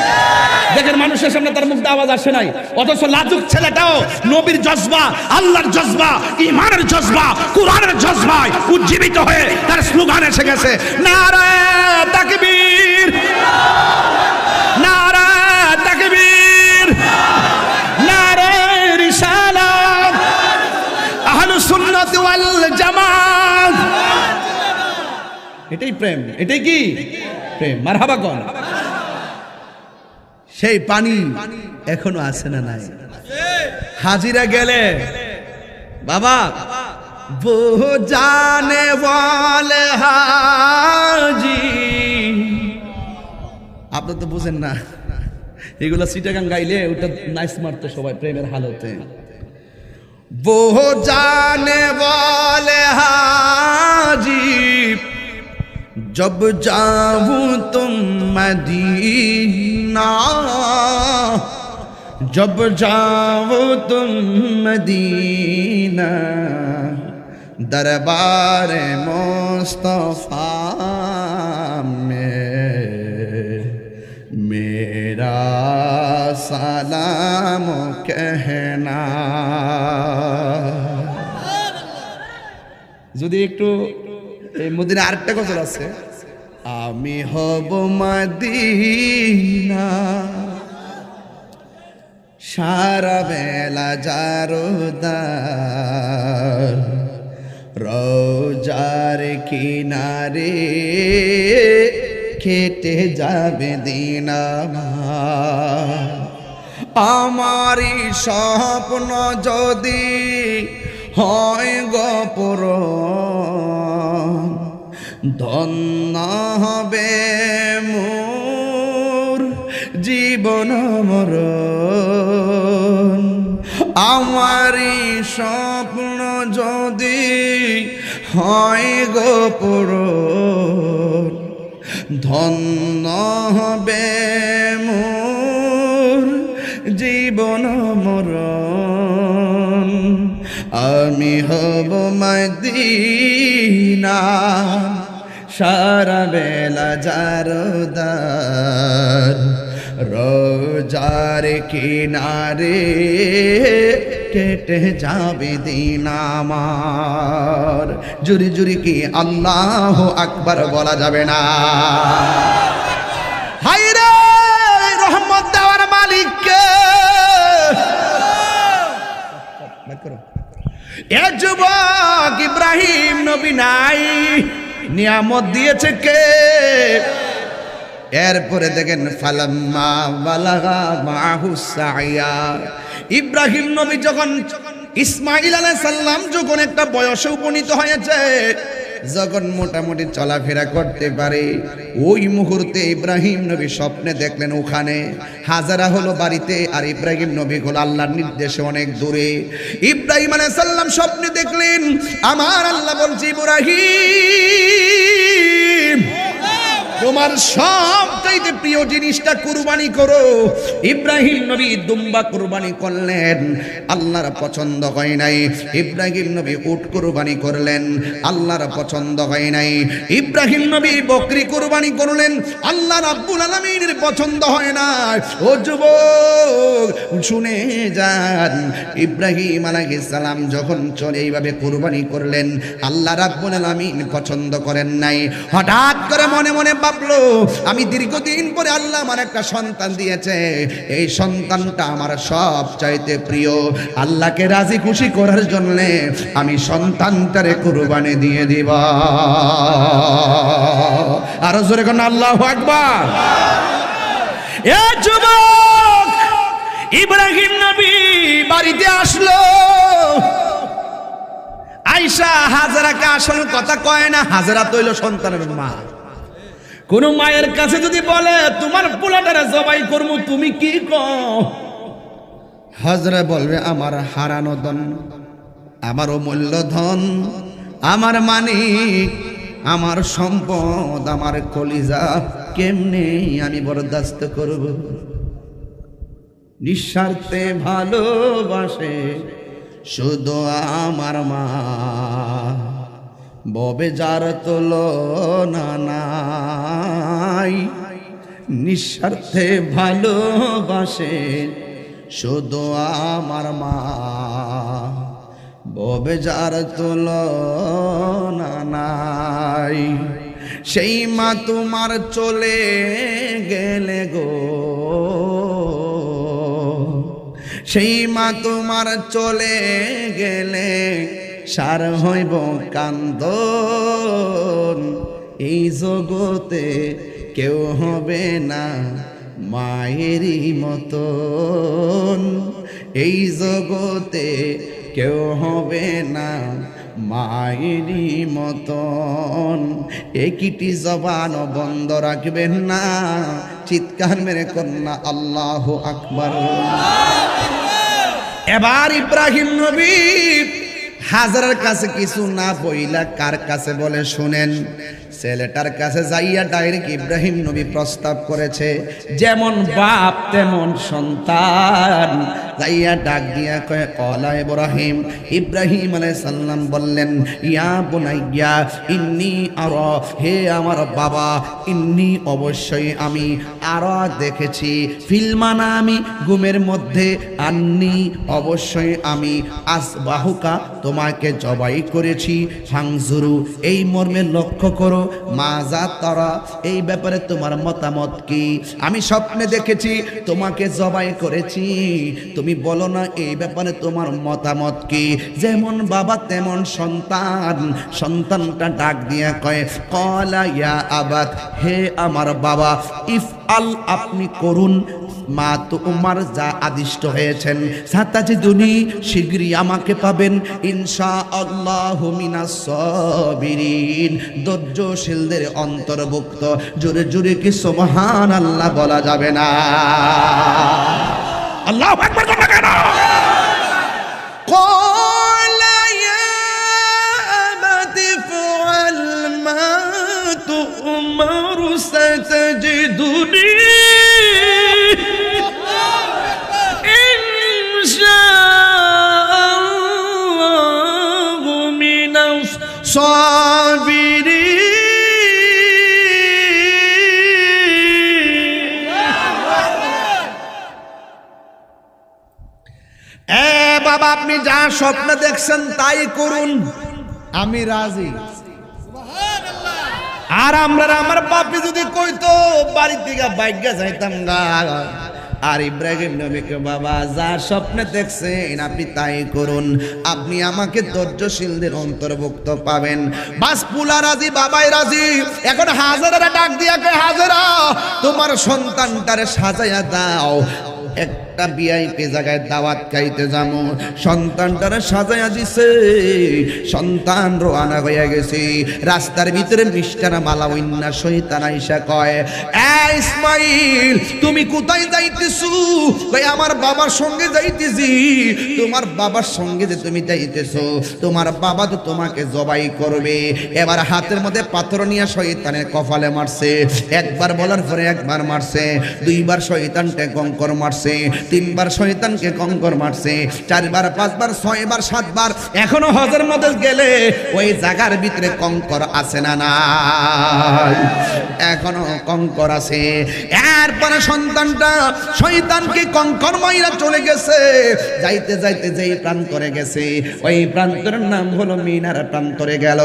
দেখেন, মানুষের সামনে তার মুখ দিয়ে আওয়াজ আসে নাই, অথচ লাজুক ছেলেটাও নবীর জজবা, আল্লাহর জজবা, ঈমানের জজবা, কুরআনের জজবায় উজ্জীবিত হয়ে তার স্লোগান এসে গেছে, নারায়ে তাকবীর, নারায়ে তাকবীর, নারায়ে রিসালাত, আহলুস সুন্নাত ওয়াল জামাত। এটাই প্রেম। এটাই কি প্রেম? মারহাবা কোন? সেই পানি এখনো আছে না নাই? হাজিরা গেলে বাবা, वो जाने वाले हाजी, আপনারা তো বুঝেন না, এগুলা সিটাগাং গাইলে ওটা নাইস মারতো সবাই প্রেমের হালতে। वो जाने वाले हाजी जब जाऊं तुम मदीना, जब जाओ तुम मदीना, दरबार मुस्तफा में मेरा सलाम कहना। যদি একটু এই মদিনা আরেকটা গজল আছে, আমি হব মদিনা সারা বেলা জারদার, রোজার কিনারে কেটে যাবে দিন আমার। আমারই স্বপ্ন যদি হয় গো পূরণ, ধন্য হবে মোর জীবন মরণ। আমারই স্বপ্ন যদি হয় গো পূরণ, ধন্য হবে মোর জীবন মরণ। আমি হব মদিনা সারা বেলা জারদার, রোজার কিনারে কেটে যাবে দিন আমার। জুরি জুরি কি আল্লাহ আকবার বলা যাবে না? হায় রে রহমত দেওয়ার মালিককে, এ যুবক ইব্রাহিম নবী নাই, নিয়ামত দিয়েছে কে? এরপরে দেখেন ফালাম্মা বালাগা মাহু সাইয়া, ইব্রাহিম নবী যখন ইসমাইল আলাইহিস সালাম যখন একটা বয়সে উপনীত হয়েছে, যখন মোটামুটি চলাফেরা করতে পারে, ওই মুহূর্তে ইব্রাহিম নবী স্বপ্নে দেখলেন ওখানে হাজারা হলো বাড়িতে, আর ইব্রাহিম নবী হলো আল্লাহর নির্দেশে অনেক দূরে। ইব্রাহিম আলাইহিস সালাম স্বপ্নে দেখলেন আমার আল্লাহ বলছে, ইব্রাহিম তোমার সবচাইতে প্রিয় জিনিসটা কুরবানি করো। ইব্রাহিম নবী দুম্বা কুরবানি করলেন, আল্লাহর পছন্দ হয় নাই। ইব্রাহিম নবী উট কুরবানি করলেন, আল্লাহর পছন্দ হয় নাই। ইব্রাহিম নবী বকরি কুরবানি করলেন, আল্লাহ রাব্বুল আলামিনের পছন্দ হয় না। ও যুবক শুনে যান, ইব্রাহিম আলাইহিস সালাম যখন চলে এইভাবে কুরবানি করলেন, আল্লাহ রাব্বুল আলামিন পছন্দ করেন নাই। হঠাৎ করে মনে মনে ভাবলো, আমি দীর্ঘদিন পরে আল্লাহ আমার একটা সন্তান দিয়েছে, এই সন্তানটা আমার সব চাইতে প্রিয়। আল্লাহকে রাজি খুশি করার জন্য আমি সন্তানটারে কুরবানি দিয়ে দিব। আরো জোরে কোন আল্লাহু আকবার। এ যুবক ইব্রাহিম নবী বাড়িতে আসলো, আয়েশা হাজরাকে আসল কথা কয় না, হাজরা তৈল সন্তানের মা। কোন মায়ের কাছে যদি বলে তোমার পোলাটারে জবাই করবো, তুমি কি কও? হাজরা বলবে আমার হারানো ধন, আমার অমূল্য ধন, আমার মানিক, আমার সম্পদ, আমার কলিজা, কেমনে আমি বরদাস্ত করব? নিঃস্বার্থে ভালোবাসে শুধু আমার মা, ববে যার তুলনা নাই। নিঃস্বার্থে ভালোবাসে শুধু আমার মা, ববে যার তুলনা নাই। সেই মা তোমার চলে গেলে গো, সেই মা তোমার চলে গেলে সার হইব কান্দন। এই জগতে কেউ হবে না মায়েরই মতন, এই জগতে কেউ হবে না মায়েরই মতন। একটি জবান বন্ধ রাখবেন না, চিৎকার মেরে কন্যা আল্লাহু আকবার। এবার ইব্রাহিম নবী হাজারের কাছে কিছু না বইলা কার কাছে বলে শুনেন, ছেলেটার কাছে যাইয়া ডাইরেক্ট ইব্রাহিম নবী প্রস্তাব করেছে, যেমন বাপ তেমন সন্তান। যাইয়া ডাক দিয়া কয় কলা ইব্রাহিম, ইব্রাহিম আলাইহিস সালাম বললেন, ইয়া বুনাইয়া ইন্নী আরা, হে আমার বাবা, ইন্নী অবশ্যই আমি আরা দেখেছি, ফিলমানা আমি ঘুমের মধ্যে, আন্নী অবশ্যই আমি আসবাহুকা তোমাকে জবাই করেছি, ফাংজুরু এই মর্মে লক্ষ্য করো, মাজা তারা এই ব্যাপারে তোমার মতামত কি? আমি স্বপ্নে দেখেছি তোমাকে জবাই করেছি, তুমি বলো না এই ব্যাপারে তোমার মতামত কি? যেমন বাবা তেমন সন্তান। সন্তানটা ডাক দিয়া কয় কলা ইয়া আবাত, হে আমার বাবা, ইফ আল আপনি করুন, মা তো উমার যা আদিষ্ট হয়েছেন, সাতাজিদুনি শীঘ্রই আমাকে পাবেন, ইনশাআল্লাহু মিনাস সাবিরিন ধৈর্যশীলদের অন্তর্ভুক্ত। জোরে জোরে কি সুবহানাল্লাহ বলা যাবে না? আল্লাহু আকবার বলা কেন? ক্বালা ইয়া আবাতি ফাআল মা তু'মারু সাতাজিদুনি ইনশাআল্লাহু মিনাস সাবিরিন। বাবা আপনি যা স্বপ্ন দেখছেন তাই করুন, আমি রাজি। আর আমরা আমার বাপি যদি কইতো বাড়ি থেকে বাইগা যাইতাম গা। আর ইব্রাহিম নবীকে বাবা যা স্বপ্নে দেখছেন আপনি তাই করুন, আপনি আমাকে ধৈর্যশীলদের অন্তর্ভুক্ত পাবেন। বাস পুলা রাজি, বাবাই রাজি। এখন হাজারা ডাক দিয়া কয়, হাজারা তোমার সন্তানটারে সাজাইয়া দাও, একটা বিআইপি জায়গায় দাওয়াত খাইতে যাবো। সন্তানটারে সাজাইয়া দিছে, সন্তান রওনা হয়ে গেছে। রাস্তার ভিতরে মিষ্টানা মালা ওইন্না শয়তান আইসা কয়, এ ইসমাইল তুমি কোথায় যাইতেছো? কই আমার বাবার সঙ্গে যাইতেছি। তোমার বাবার সঙ্গে যে তুমি যাইতেছো, তোমার বাবা তো তোমাকে জবাই করবে। এবার হাতের মধ্যে পাথর নিয়ে শয়তানের কপালে মারছে। একবার বলার পরে একবার মারছে, দুইবার শয়তানকে কঙ্কর মারছে, তিনবার শয়তানকে কঙ্কর মারছে, চারবার, পাঁচবার, ছয়বার, সাতবার। এখনো হজের মধ্যে গেলে ওই জায়গার ভিতরে কঙ্কর আছে না নাই? এখনো কঙ্কর আছে। এরপরে সন্তানটা শয়তানকে কঙ্কর মাইরা চলে গেছে। যাইতে যাইতে যেই প্রান্তরে গেছে, ওই প্রান্তরের নাম হলো মিনার প্রান্তরে গেল।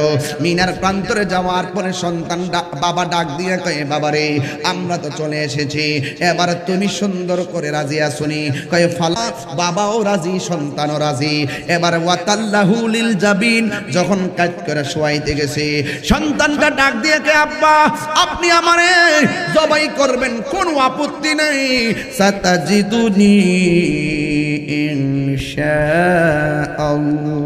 মিনার প্রান্তরে যাওয়ার পরে সন্তান বাবা ডাক দিয়ে কয়ে, বাবারে আমরা তো চলে এসেছি, এবার তুমি সুন্দর করে রাজি আসুনি? কয়ে ফালা, বাবাও রাজি, সন্তানও রাজি। এবার ওয়াতাল্লাহু লিল জাবিন, যখন কাজ করে শোয়াইতে গেছে, সন্তানটা ডাক দিয়ে কে, আব্বা আপনি আমারে জবাই করবেন, কোনো আপত্তি নাই, সাতাজিদুনি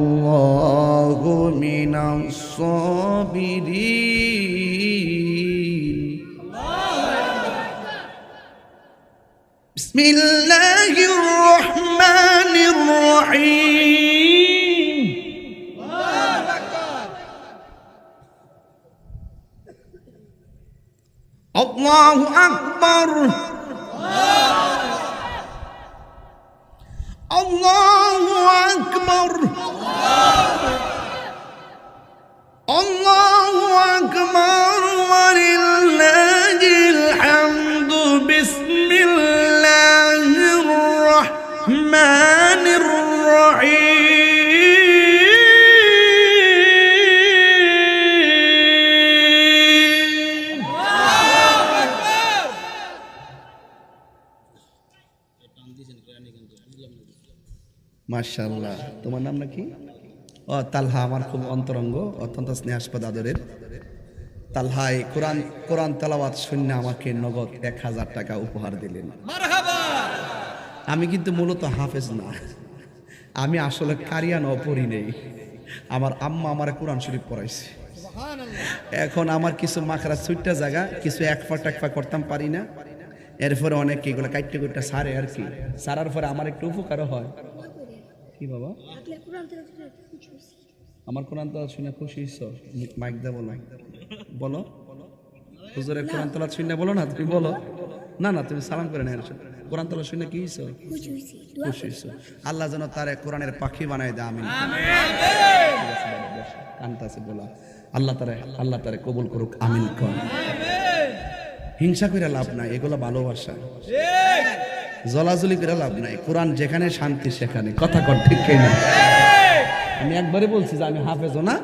ইনশাআল্লাহু মিনাস সাবিরিন। বিসমিল্লাহির রহমানির রহিম। আল্লাহু আকবার, আল্লাহু আকবার, আল্লাহু আকবার ওয়া লিল্লাহিল হামদু। বিসমিল্লাহির রহমানির রহিম। মাশাআল্লাহ। তোমার নাম নাকি? ও তালহা, আমার খুব অন্তরঙ্গ, অত্যন্ত স্নেহাস্পদ আদরের তালহাই কোরআন তেলাওয়াত শুনে আমাকে নগদ 1000 টাকা উপহার দিলেন। আমি কিন্তু মূলত হাফেজ না, আমি আসলে কারিয়ান অপরি নেই। আমার আম্মা আমার কোরআন শরীফ পড়াইছে। এখন আমার কিছু মাখরা ছুটটা জায়গা, কিছু একফা টেকফা করতাম পারি না। এরপরে অনেক এগুলো কাটতে কুটতে সারে আর কি, সারার পরে আমার একটু উপকারও হয়। কি বাবা আমার কোরআন তেলাওয়াত শুনে খুশি হইছো? মাইক দা বলো, বলো হুজুরের কোরআন তেলাওয়াত শুনে বলো না, তুমি বলো না না তুমি সালাম করে না। কোরআন তেলাওয়াত শুনে কি হইছো? খুশি হইছো। আল্লাহ যেন তার কোরআনের পাখি বানায় দেয়। আমিন। কান্তাছে বলা আল্লাহ তারে কবুল করুক। আমিন কর। হিংসা করে লাভ নাই, এগুলো ভালোবাসা। জলাজলি করে লাভ নাই। কোরআন যেখানে শান্তি সেখানে। কথা কর ঠিক কিনা? আমি একবারে বলছি যে আমি হাফেজও না,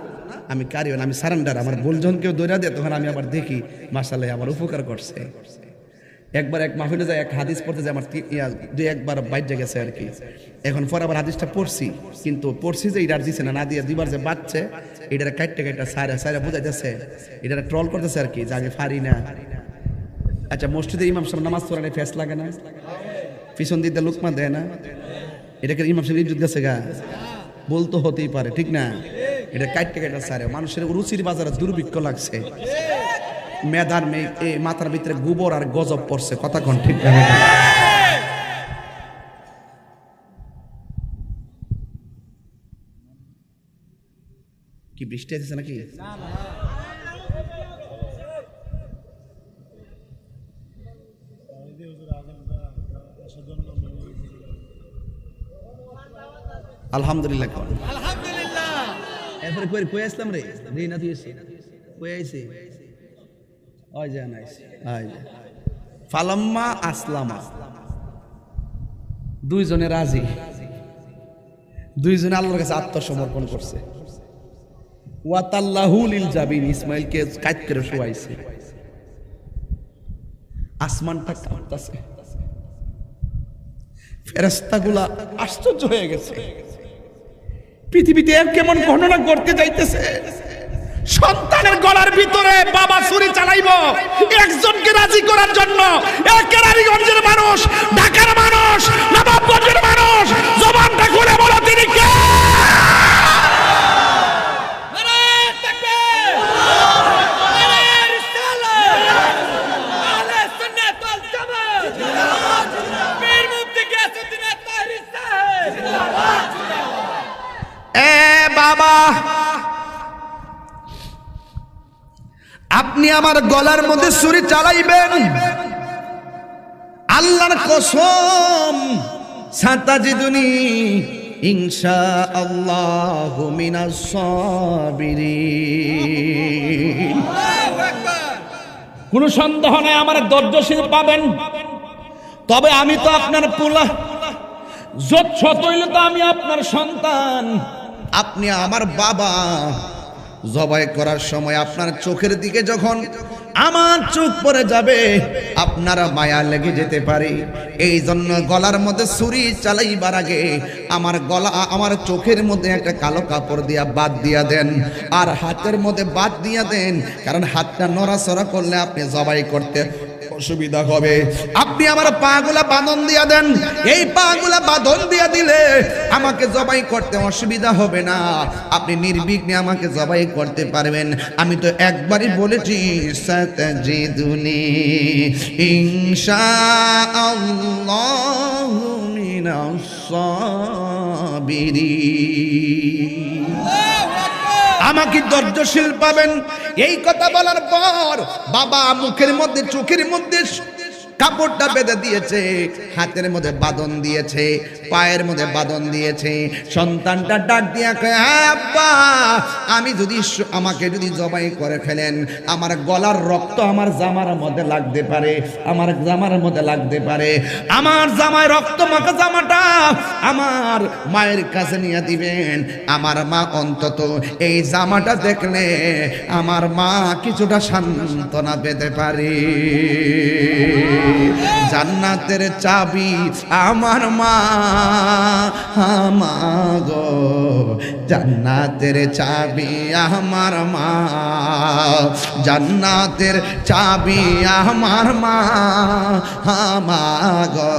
আমি কারিও না, আমি সারেন্ডার। আমার বলজন কেউ দৌড়া দেয় তখন আমি আবার দেখি মাশাআল্লাহ আমার উপকার করছে। একবার এক মাহফিলে যায় এক হাদিস পড়তে যায় আমার দুই একবার বাইরে গেছে আর কি। এখন পর আবার হাদিসটা পড়ছি, কিন্তু পড়ছি যে এটার দিছে না, না দিয়ে দুইবার যে বাচ্চে এটার কাইটটা সাইরা বুঝাইতেছে, এটার ট্রল করতেছে আর কি যে আমি পারি না। আচ্ছা মসজিদে ইমাম সাহেব নামাজ পড়ালে ফেস লাগে না? পিছন দিতে লুকমা দেয় না? এটাকে ইমাম সাহেব ইজ্জত গেছে গা? বলতো হতেই পারে ঠিক না? এটা কাইটটা সারে মানুষের রুচির বাজারে দুর্ভিক্ষ লাগছে। মেধার মেয়ে মাথার ভিতরে গোবর আর গজব পড়ছে। কথা কোন ঠিক না? কি বৃষ্টি আছে নাকি? আলহামদুলিল্লাহ। এরপরে কই আসলাম রে না তুই কই আইছি? ওই যে নাইছি ফালাম্মা আসলামা, দুইজনে রাজি, দুইজনে আল্লাহর কাছে আত্মসমর্পণ করছে। ওয়াতাল্লাহু লিল জাবিন, ইসমাইলকে কাট করে শোয়াইছে। আসমানটা কাঁপতাছে, ফেরেশতাগুলা আশ্চর্য হয়ে গেছে। পৃথিবীতে এর কেমন ঘটনা ঘটতে যাইতেছে? সন্তানের গলার ভিতরে বাবা ছুরি চালাইবো একজনকে রাজি করার জন্য। কেরানীগঞ্জের মানুষ, ঢাকার মানুষ, নবাবগঞ্জের মানুষ, জবানটা খুলে বলো তিনি কে? বাবা আপনি আমার গলার মধ্যে ছুরি চালাইবেন, আল্লাহর কসম সাতাজিদুনি ইনশাআল্লাহু মিনাস সাবিরিন। কোন সন্দেহ নাই আমার ধৈর্যশীল পাবেন। তবে আমি তো আপনার পোলা, যত ছোট হইলে তো আমি আপনার সন্তান। আপনি আমার বাবা। জবাই করার সময় আপনার চোখের দিকে যখন আমার চোখ পড়ে যাবে আপনারা মায়া লেগে যেতে পারে। এই জন্য গলার মধ্যে ছুরি চালাইবার আগে আমার গলা আমার চোখের মধ্যে একটা কালো কাপড় দিয়া বাদ দিয়া দেন, আর হাতের মধ্যে বাদ দিয়া দেন, কারণ হাতটা নড়াচড়া করলে আপনি জবাই করতে অসুবিধা হবে। আপনি আমার পাগুলা বাঁধন দিয়া দেন, এই পাগুলা বাঁধন দিয়া দিলে আমাকে জবাই করতে অসুবিধা হবে না, আপনি নির্বিঘ্নে আমাকে জবাই করতে পারবেন। আমি তো একবারই বলেছি সাতাজিদুনি ইনশাআল্লাহু মিনাস সাবিরিন। আমাকে ধৈর্যশীল পাবেন। এই কথা বলার পর বাবা মুখের মধ্যে চোখের মধ্যে কাপড়টা বেঁধে দিয়েছে, হাতের মধ্যে বাঁধন দিয়েছে, পায়ের মধ্যে বাঁধন দিয়েছে। সন্তানটা ডাক দিয়া কয়, আব্বা আমি যদি আমাকে যদি জবাই করে ফেলেন আমার গলার রক্ত আমার জামার মধ্যে লাগতে পারে, আমার জামার মধ্যে লাগতে পারে। আমার জামায় রক্ত মাখা জামাটা আমার মায়ের কাছে নিয়ে দিবেন। আমার মা অন্তত এই জামাটা দেখলে আমার মা কিছুটা সান্ত্বনা পেতে পারে। জান্নাতের চাবি আমার মা, গো জান্নাতের চাবি আমার মা, জান্নাতের চাবি আমার মা, গো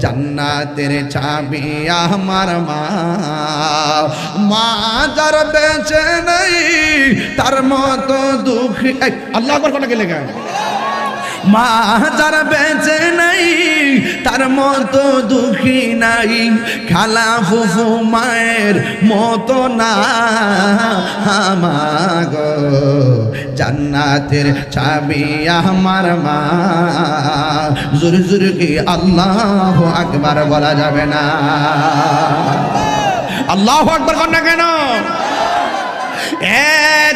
জান্নাতের চাবি আমার মা। মা যার বেঁচে নেই তার মতো দুঃখী। আল্লাহ আকবার কোনটা গেলে গান। মা যারা বেঁচে নাই তার মতো দুঃখী নাই, খালা ফুফু মায়ের মতো না আমাগো, জান্নাতের চাবি আমার মা। জোরে জোরে কি আল্লাহু আকবার বলা যাবে না? আল্লাহু আকবার কর না কেন?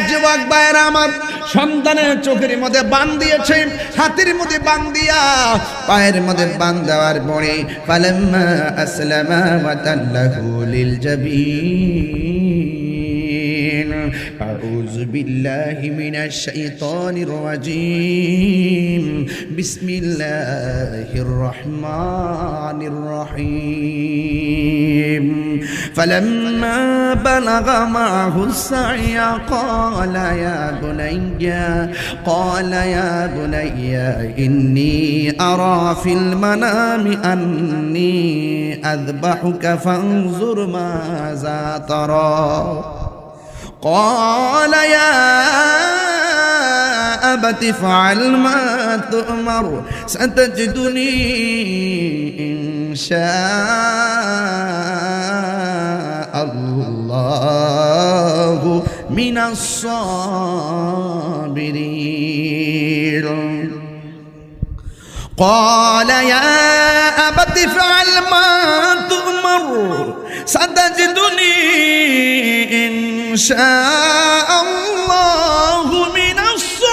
যুবক ভাইরা আমার, সন্তানের চোখের মধ্যে বান দিয়েছে, হাতের মধ্যে বান দিয়া, পায়ের মধ্যে বান দেওয়ার পরে ফালাম্মা আসলামা ওয়া তাল্লাহু লিল জাবিন। আউযু বিল্লাহি মিনাশ শাইতানির রাজীম। বিসমিল্লাহির রহমানির রহিম। فلما بلغ معه السعي قال يا بني إني أرى في المنام أني أذبحك فانظر ماذا ترى قال يا أبت افعل ما تؤمر ستجدني إن شاء الله من الصابرين قال يا أبت افعل ما تؤمر ستجدني إن شاء الله من الصابرين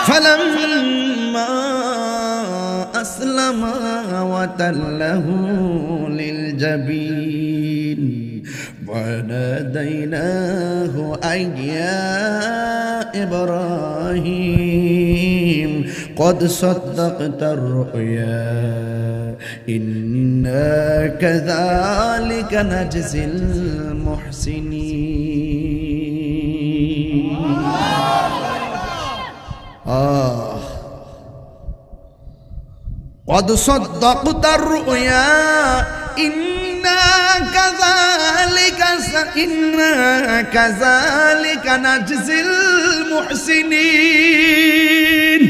فلما أسلم وتله للجبين وناديناه أن يا إبراهيم قد صدقت الرؤيا إنا كذلك نجزي المحسنين قد صدقت الرؤيا إنا كذلك نجزي المحسنين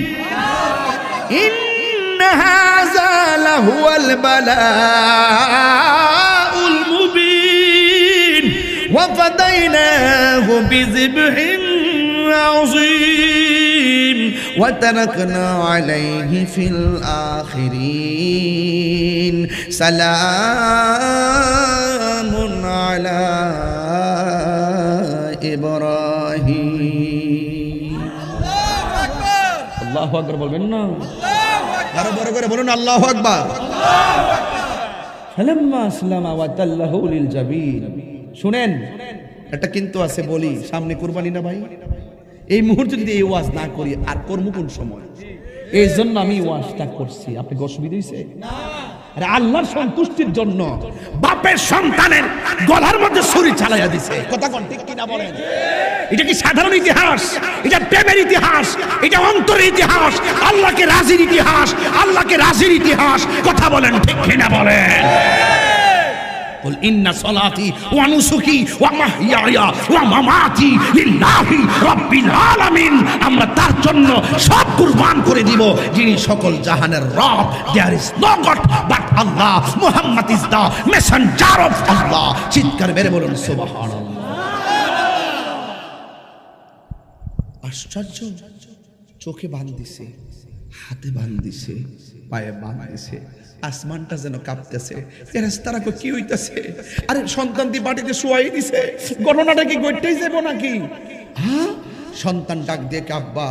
إن هذا لهو البلاء المبين وفديناه بذبح عظيم وتركنا عليه في الآخرين سلام على إبراهيم الله أكبر বলবেন না আরো বড় করে বলুন আল্লাহু আকবার ফালাম্মা আসলামা ওয়া তাল্লাহু লিল জাবিন শুনেন এটা কিন্তু আছে বলি সামনে কুরবানি না ভাই এই মুহূর্তে যদি এই ওয়াজ না করি আর করব কোন সময় এই জন্য আমি ওয়াজটা করছি আপনি অসুবিধা হইছে না আরে আল্লাহর সন্তুষ্টির জন্য বাপের সন্তানের গলার মধ্যে ছুরি চালায়া দিয়েছে কথা কোন ঠিক কি না বলেন এটা কি সাধারণ ইতিহাস এটা প্রেমের ইতিহাস এটা অন্তরের ইতিহাস আল্লাহকে রাজির ইতিহাস আল্লাহকে রাজির ইতিহাস কথা বলেন ঠিক কি না বলেন قل إن صلاتي ونسكي ومحياي ومماتي لله رب العالمين আমরা তার জন্য সব কুরবান করে দিব যিনি সকল জাহানের রব there is no god but Allah Muhammad is the messenger of Allah চিৎকার মেরে বলুন সুবহানাল্লাহ আশ্চর্য চোখে বাঁধ দিছে হাতে বাঁধ দিছে পায়ে বাঁধ দিছে আসমানটা যেন কাঁপতেছে ফেরেশতারা কো কি হইতাছে আরে সন্তান দি বাড়িতে শুয়াই দিছে গণনাটা কি গইতেই যাব নাকি হ্যাঁ সন্তান ডাক দিয়ে আব্বা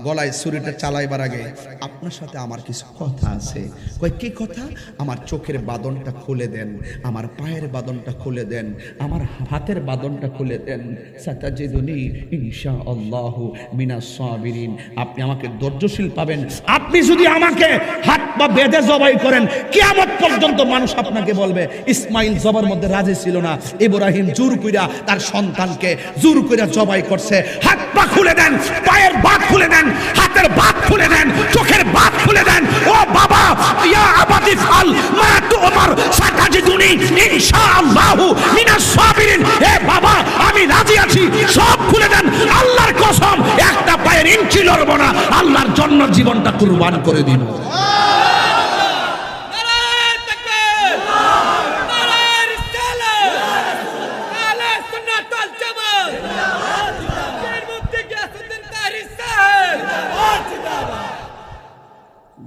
গলায় ছুরিটা চালাইবার আগে আপনার সাথে আমার কিছু কথা আছে কই কি কথা আমার চোখের বাঁধনটা খুলে দেন আমার পায়ের বাঁধনটা খুলে দেন আমার হাতের বাঁধনটা খুলে দেন সাতাজিদুনি ইনশাআল্লাহু মিনাস সাবিরিন আপনি আমাকে ধৈর্যশীল পাবেন আপনি যদি আমাকে হাত পা বেঁধে জবাই করেন কিয়ামত পর্যন্ত মানুষ আপনাকে বলবে ইসমাইল জবার মধ্যে রাজি ছিল না ইব্রাহিম জোর কইরা তার সন্তানকে জোর কইরা জবাই করছে হাত পা খুলে দেন পায়ের বাঁধ খুলে দেন হাতের বাঁধ খুলে দেন চোখের বাঁধ খুলে দেন ও বাবা ইয়া আবাদি ফাল মা তুমার সাতাজিদুনি ইনশাআল্লাহু মিনাস সাবিরিন হে বাবা আমি রাজি আছি সব খুলে দেন আল্লাহ ইঞ্চি লড়বো না, আল্লাহর জন্য জীবনটা কুরবান করে দিব।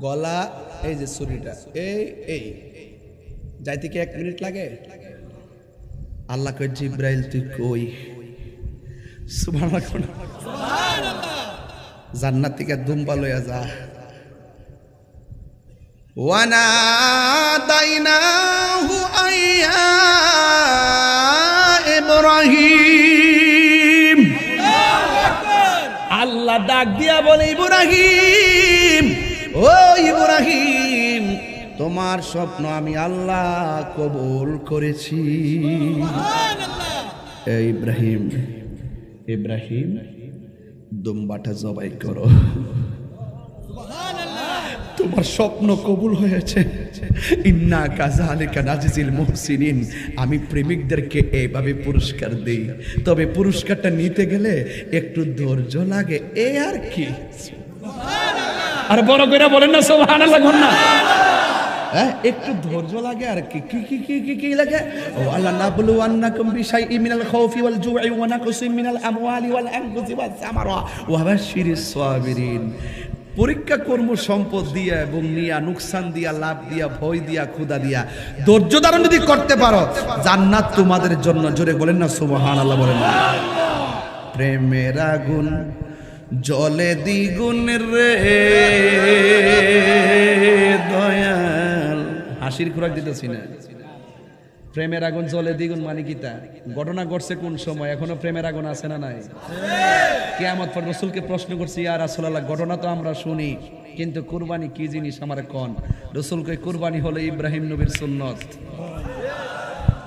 গলা এই যে ছুরিটা এই যাইতে কি 1 মিনিট লাগে? আল্লাহ কই জিব্রাইল তুই কই? সুবহানাল্লাহ। জান্নাত থেকে দুম্বা লইয়া যা। ওয়ানাদাইনাহু আইয়া ইব্রাহিম, আল্লাহ ডাক দিয়া বলে ইব্রাহিম, ও ইব্রাহিম, তোমার স্বপ্ন আমি আল্লাহ কবুল করেছি। ইব্রাহিম ইব্রাহিম দুম্বাটা জবাই করো, তোমার স্বপ্ন কবুল হয়েছে। ইন্না কাযালিকা নাজিল মুহসিনিন, আমি প্রেমিকদেরকে এইভাবে পুরস্কার দেই, তবে পুরস্কারটা নিতে গেলে একটু ধৈর্য লাগে, এই আর কি। আর বড় করে বলেন না সুবহানাল্লাহ না, একটু ধৈর্য লাগে আর কি কি কি কি কি কি লাগে। ওয়ালা নাবলুওয়ান্নাকুম বিশাইইন মিনাল খাউফি ওয়াল জু'i ওয়া নাকসিম মিনাল আমওয়ালি ওয়াল আনফুসি ওয়াস সামারা ওয়া বাশশিরিস সাবিরিন। পরীক্ষা কর্ম সম্পদ দিয়া এবং নিয়া, নুকসান দিয়া, লাভ দিয়া, ভয় দিয়া, ক্ষুধা দিয়া, ধৈর্য ধারণ যদি করতে পারো, জান্নাত তোমাদের জন্য। জোরে বলেন না সুবহানাল্লাহ, বলেন না। প্রেমের আগুন জলে দ্বিগুণ রে দয়াল, হাসির খোরাক দিতেছি না। প্রেমের আগুন জলে দ্বিগুণ মানে কিতা? ঘটনা ঘটছে কোন সময়? এখনো প্রেমের আগুন আছে না নাই? কিয়ামত পর রাসূলকে প্রশ্ন করছি, ইয়া রাসূলুল্লাহ, ঘটনা তো আমরা শুনি, কিন্তু কুরবানি কি জিনিস আমারে কোন? রাসূল কই, কুরবানি হলো ইব্রাহিম নবীর সুন্নত।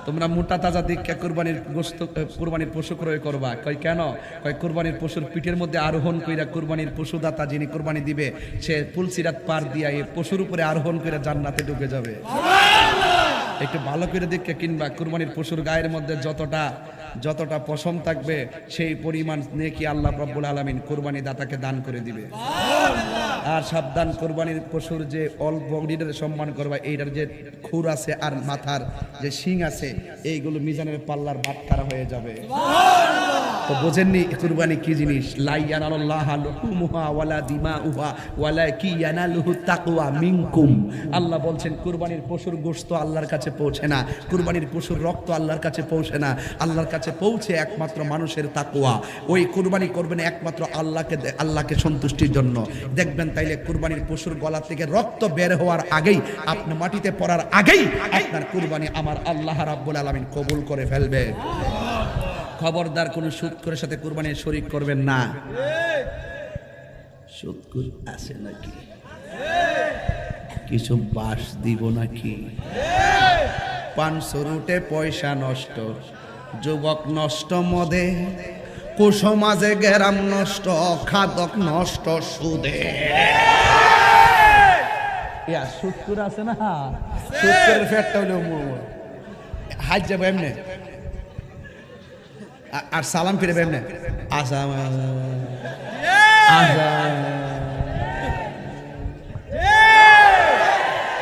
তোমরা মোটা তাজা দীক্ষা কুরবানির গোশত, কুরবানির পশু ক্রয় করবা। কই কেন? কই কুরবানির পশুর পিঠের মধ্যে আরোহণ কইরা কুরবানির পশুদাতা যিনি কুরবানি দিবে, সে পুলসিরাত পার দিয়া এই পশুর উপরে আরোহণ কইরা জান্নাতে ঢুকে যাবে। একটু ভালো করে দেখে কিনবা। কুরবানির পশুর গায়ের মধ্যে যতটা পশম থাকবে, সেই পরিমাণ নেকি আল্লাহ রাব্বুল আলামিন কুরবানি দাতাকে দান করে দিবে। আর সাবধান, কুরবানির পশুর যে অল্প অংশীদার সম্মান করবা, এইটার যে খুর আছে আর মাথার যে শিং আছে, এইগুলো মিজানের পাল্লার বাটখারা হয়ে যাবে। তো বোঝেননি কুরবানি কি জিনিস? লা ইয়ানালুল্লাহা লুহুমুহা ওয়ালা দিমাউহা ওয়ালাকি ইয়ানালুহু তাকওয়া মিনকুম। আল্লাহ বলছেন কুরবানির পশুর গোশত আল্লাহর কাছে পৌঁছে না, কুরবানির পশুর রক্ত আল্লাহর কাছে পৌঁছে না। আল্লাহর কাছে পৌঁছে একমাত্র মানুষের তাকওয়া। ওই কুরবানি করবেন একমাত্র আল্লাহকে সন্তুষ্টির জন্য। দেখবেন তাইলে কুরবানির পশুর গলা থেকে রক্ত বের হওয়ার আগেই, আপনি মাটিতে পড়ার আগেই আপনার কুরবানি আমার আল্লাহ রাব্বুল আলামিন কবুল করে ফেলবে। খবরদার কোন সুদখোরের সাথে কুরবানির শরীক করবেন না। সুদখোর আছে নাকি? কিছু বাস দিব নাকি? 500 রুটে পয়সা নষ্ট, যুবক নষ্ট মদে, কুসমাজে গেরাম নষ্ট, খাদক নষ্ট সুদে। সুদখোর আছে না? সুদখোরের ফেটটা হইলো হাজ যাবো এমনি, আর সালাম ফিরে এমনি আসাম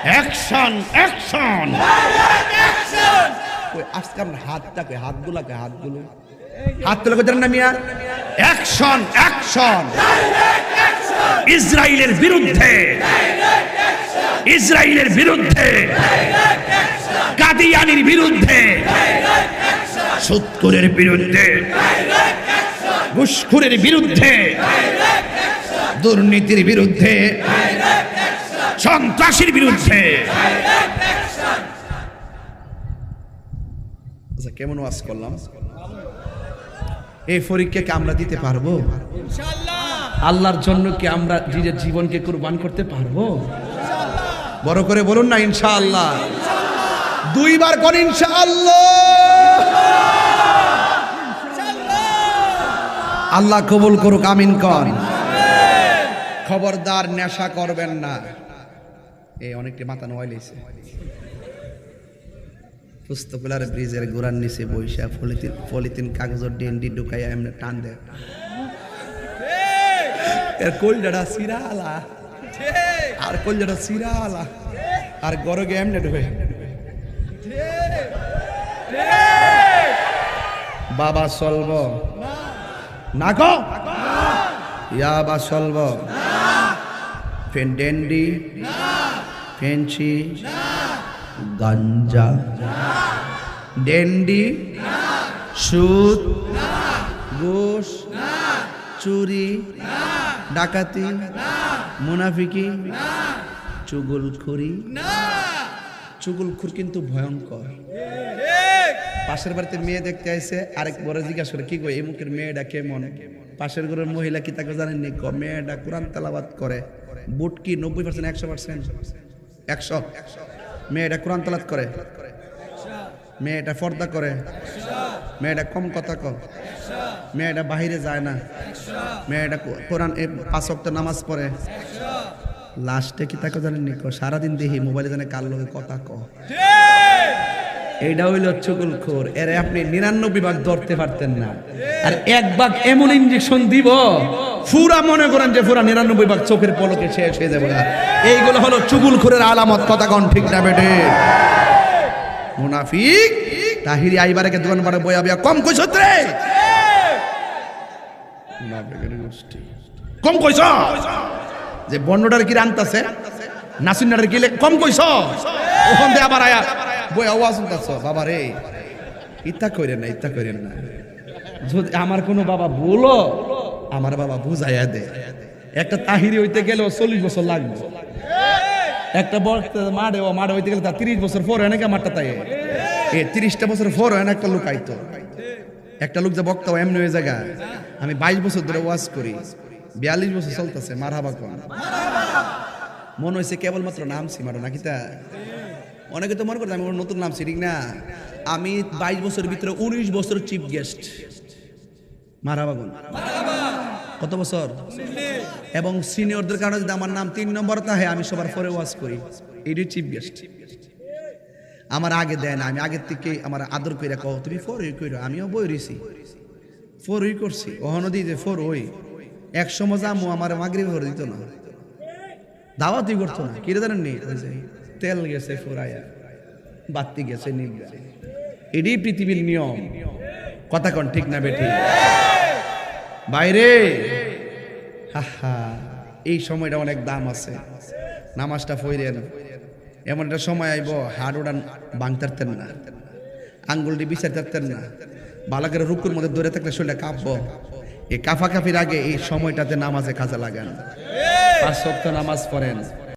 অ্যাকশন অ্যাকশন। আজকে আপনার হাতটাকে, হাতগুলো না মিয়া, অ্যাকশন অ্যাকশন। ইসরায়েলের বিরুদ্ধে, ইসরায়েলের বিরুদ্ধে, কাদিয়ানির বিরুদ্ধে, সুদখোরের বিরুদ্ধে, ঘুষখোরের বিরুদ্ধে, দুর্নীতির বিরুদ্ধে, সন্ত্রাসীর বিরুদ্ধে। আচ্ছা, কেমন ওয়াজ করলাম? এই পরীক্ষাকে আমরা দিতে পারবো ইনশাআল্লাহ? আল্লাহর জন্য কি আমরা নিজের জীবনকে কুরবান করতে পারবো? বড় করে বলুন না ইনশাআল্লাহ। 2 বার কোন ইনশাআল্লাহ। আল্লাহ কবুল করুক, আমিন কর। খবরদার নেশা করবেন না। এই অনেকটি মাথা নোয়াই লইছে। পুস্তকলার ব্রিজের গোড়ার নিচে বইসা পলিথিন কাগজের ডেন্ডি ঢুকাইয়া এমনি টান দেয়। এর কলজাটা সিরালা আর কলজাটা সিরালা আর গরো এমনে ঢুকে বাবা চলব না গো ইয়াবা চলব ফেন ডেন্ডি ফেন্সি গাঞ্জা ডেন্ডি সুদ ঘুষ চুরি ডাকাতি মুনাফিকি চুগলখড়ি চুগলখুর কিন্তু ভয়ঙ্কর পাশের বাড়িতে মেয়ে দেখতে আইছে আরেক বড় জিজ্ঞাসা করে কি গো এই মুখের মেয়েটা কেমন পাশের ঘরের মহিলা কি তাকে জানেননি মেয়েটা কোরআন তেলাওয়াত করে বুট কি 90% 100% 100 মেয়েটা কোরআন তেলাওয়াত করে মেয়েটা পর্দা করে মেয়েটা কম কথা কয় মেয়েটা বাহিরে যায় না মেয়েটা কোরআন 5 ওয়াক্ত নামাজ পড়ে লাস্টে কি তাকে জানেননি সারাদিন দেখি মোবাইলে জানে কার লোকে কথা কয় এইটা হইল চুগলখোর এর আপনি 99 ভাগ ধরতে পারতেন না আর এক ভাগ এমন ইনজেকশন দিব পুরা মনে করেন যে পুরা 99 ভাগ চোখের পলকে শেষ হয়ে যাবে এইগুলো হলো চুগলখোরের আলামত কথা কোন ঠিক না বেটে মুনাফিক তাহিরি আইবারেকে দোকান পারে বয়া বিয়া কম কইছ রে মুনাফিকের গোষ্ঠী কম কইছ যে বন্ডটার কি রান্তাছে নাসিনার কি কম কইছ ওখান দে আবার আয়া বই আওয়াজ উঠতাছ বাবা রে ইচ্ছা করেন না যদি আমার কোনো বাবা বলো আমার বাবা বুঝাইয়া দে একটা তাহিরি হইতে গেলেও 40 বছর লাগবে একটা মাঠে হইতে গেলে তার 30 বছর পর অনেকে মাঠটা তাই 30টা বছর পর হয় না একটা লোক আইতো একটা লোক যে বক্তা এমনি হয়ে জায়গা আমি 22 বছর ধরে ওয়াজ করি 42 বছর চলতেছে মারহাবা কোন মনে হয়েছে কেবলমাত্র নামছি মারো নাকি তা অনেকে তো মনে করছে আমি নতুন নামছি ঠিক না আমি 22 বছরের ভিতরে 19 বছর চিফ গেস্ট মারহাবা কোন কত বছর এবং সিনিয়রদের কারণে যদি আমার নাম 3 নম্বর তাহে আমি সবার পরে ওয়াজ করি এটাই চিফ গেস্ট আমার আগে দেয় না আমি আগের থেকে আমার আদর কইরা কও তুমি ফরই কইরো আমিও বই রইছি ফরই করছি ওহনো দি যে ফর ওই এক সময় জামু আমার মাগরিব ভরে দিত না দাওয়াতই করতো না কি রে জানেন নি তেল গেছে ফুরাইয়া বাতি গেছে নিভা এটাই পৃথিবীর নিয়ম কথা কোন ঠিক না বেঠি বাইরে হাহা এই সময়টা অনেক দাম আছে নামাজটা পড়েন এমন একটা সময় আইব হাড় উড়ান ভাঙতারতেন না আঙ্গুলটি বিচারতেন না বালাকের রুকুর মধ্যে ধরে থাকলে শরীরটা কাঁপবো এই কাফাকাফির আগে এই সময়টাতে নামাজে কাজে লাগান 5 ওয়াক্ত নামাজ পড়েন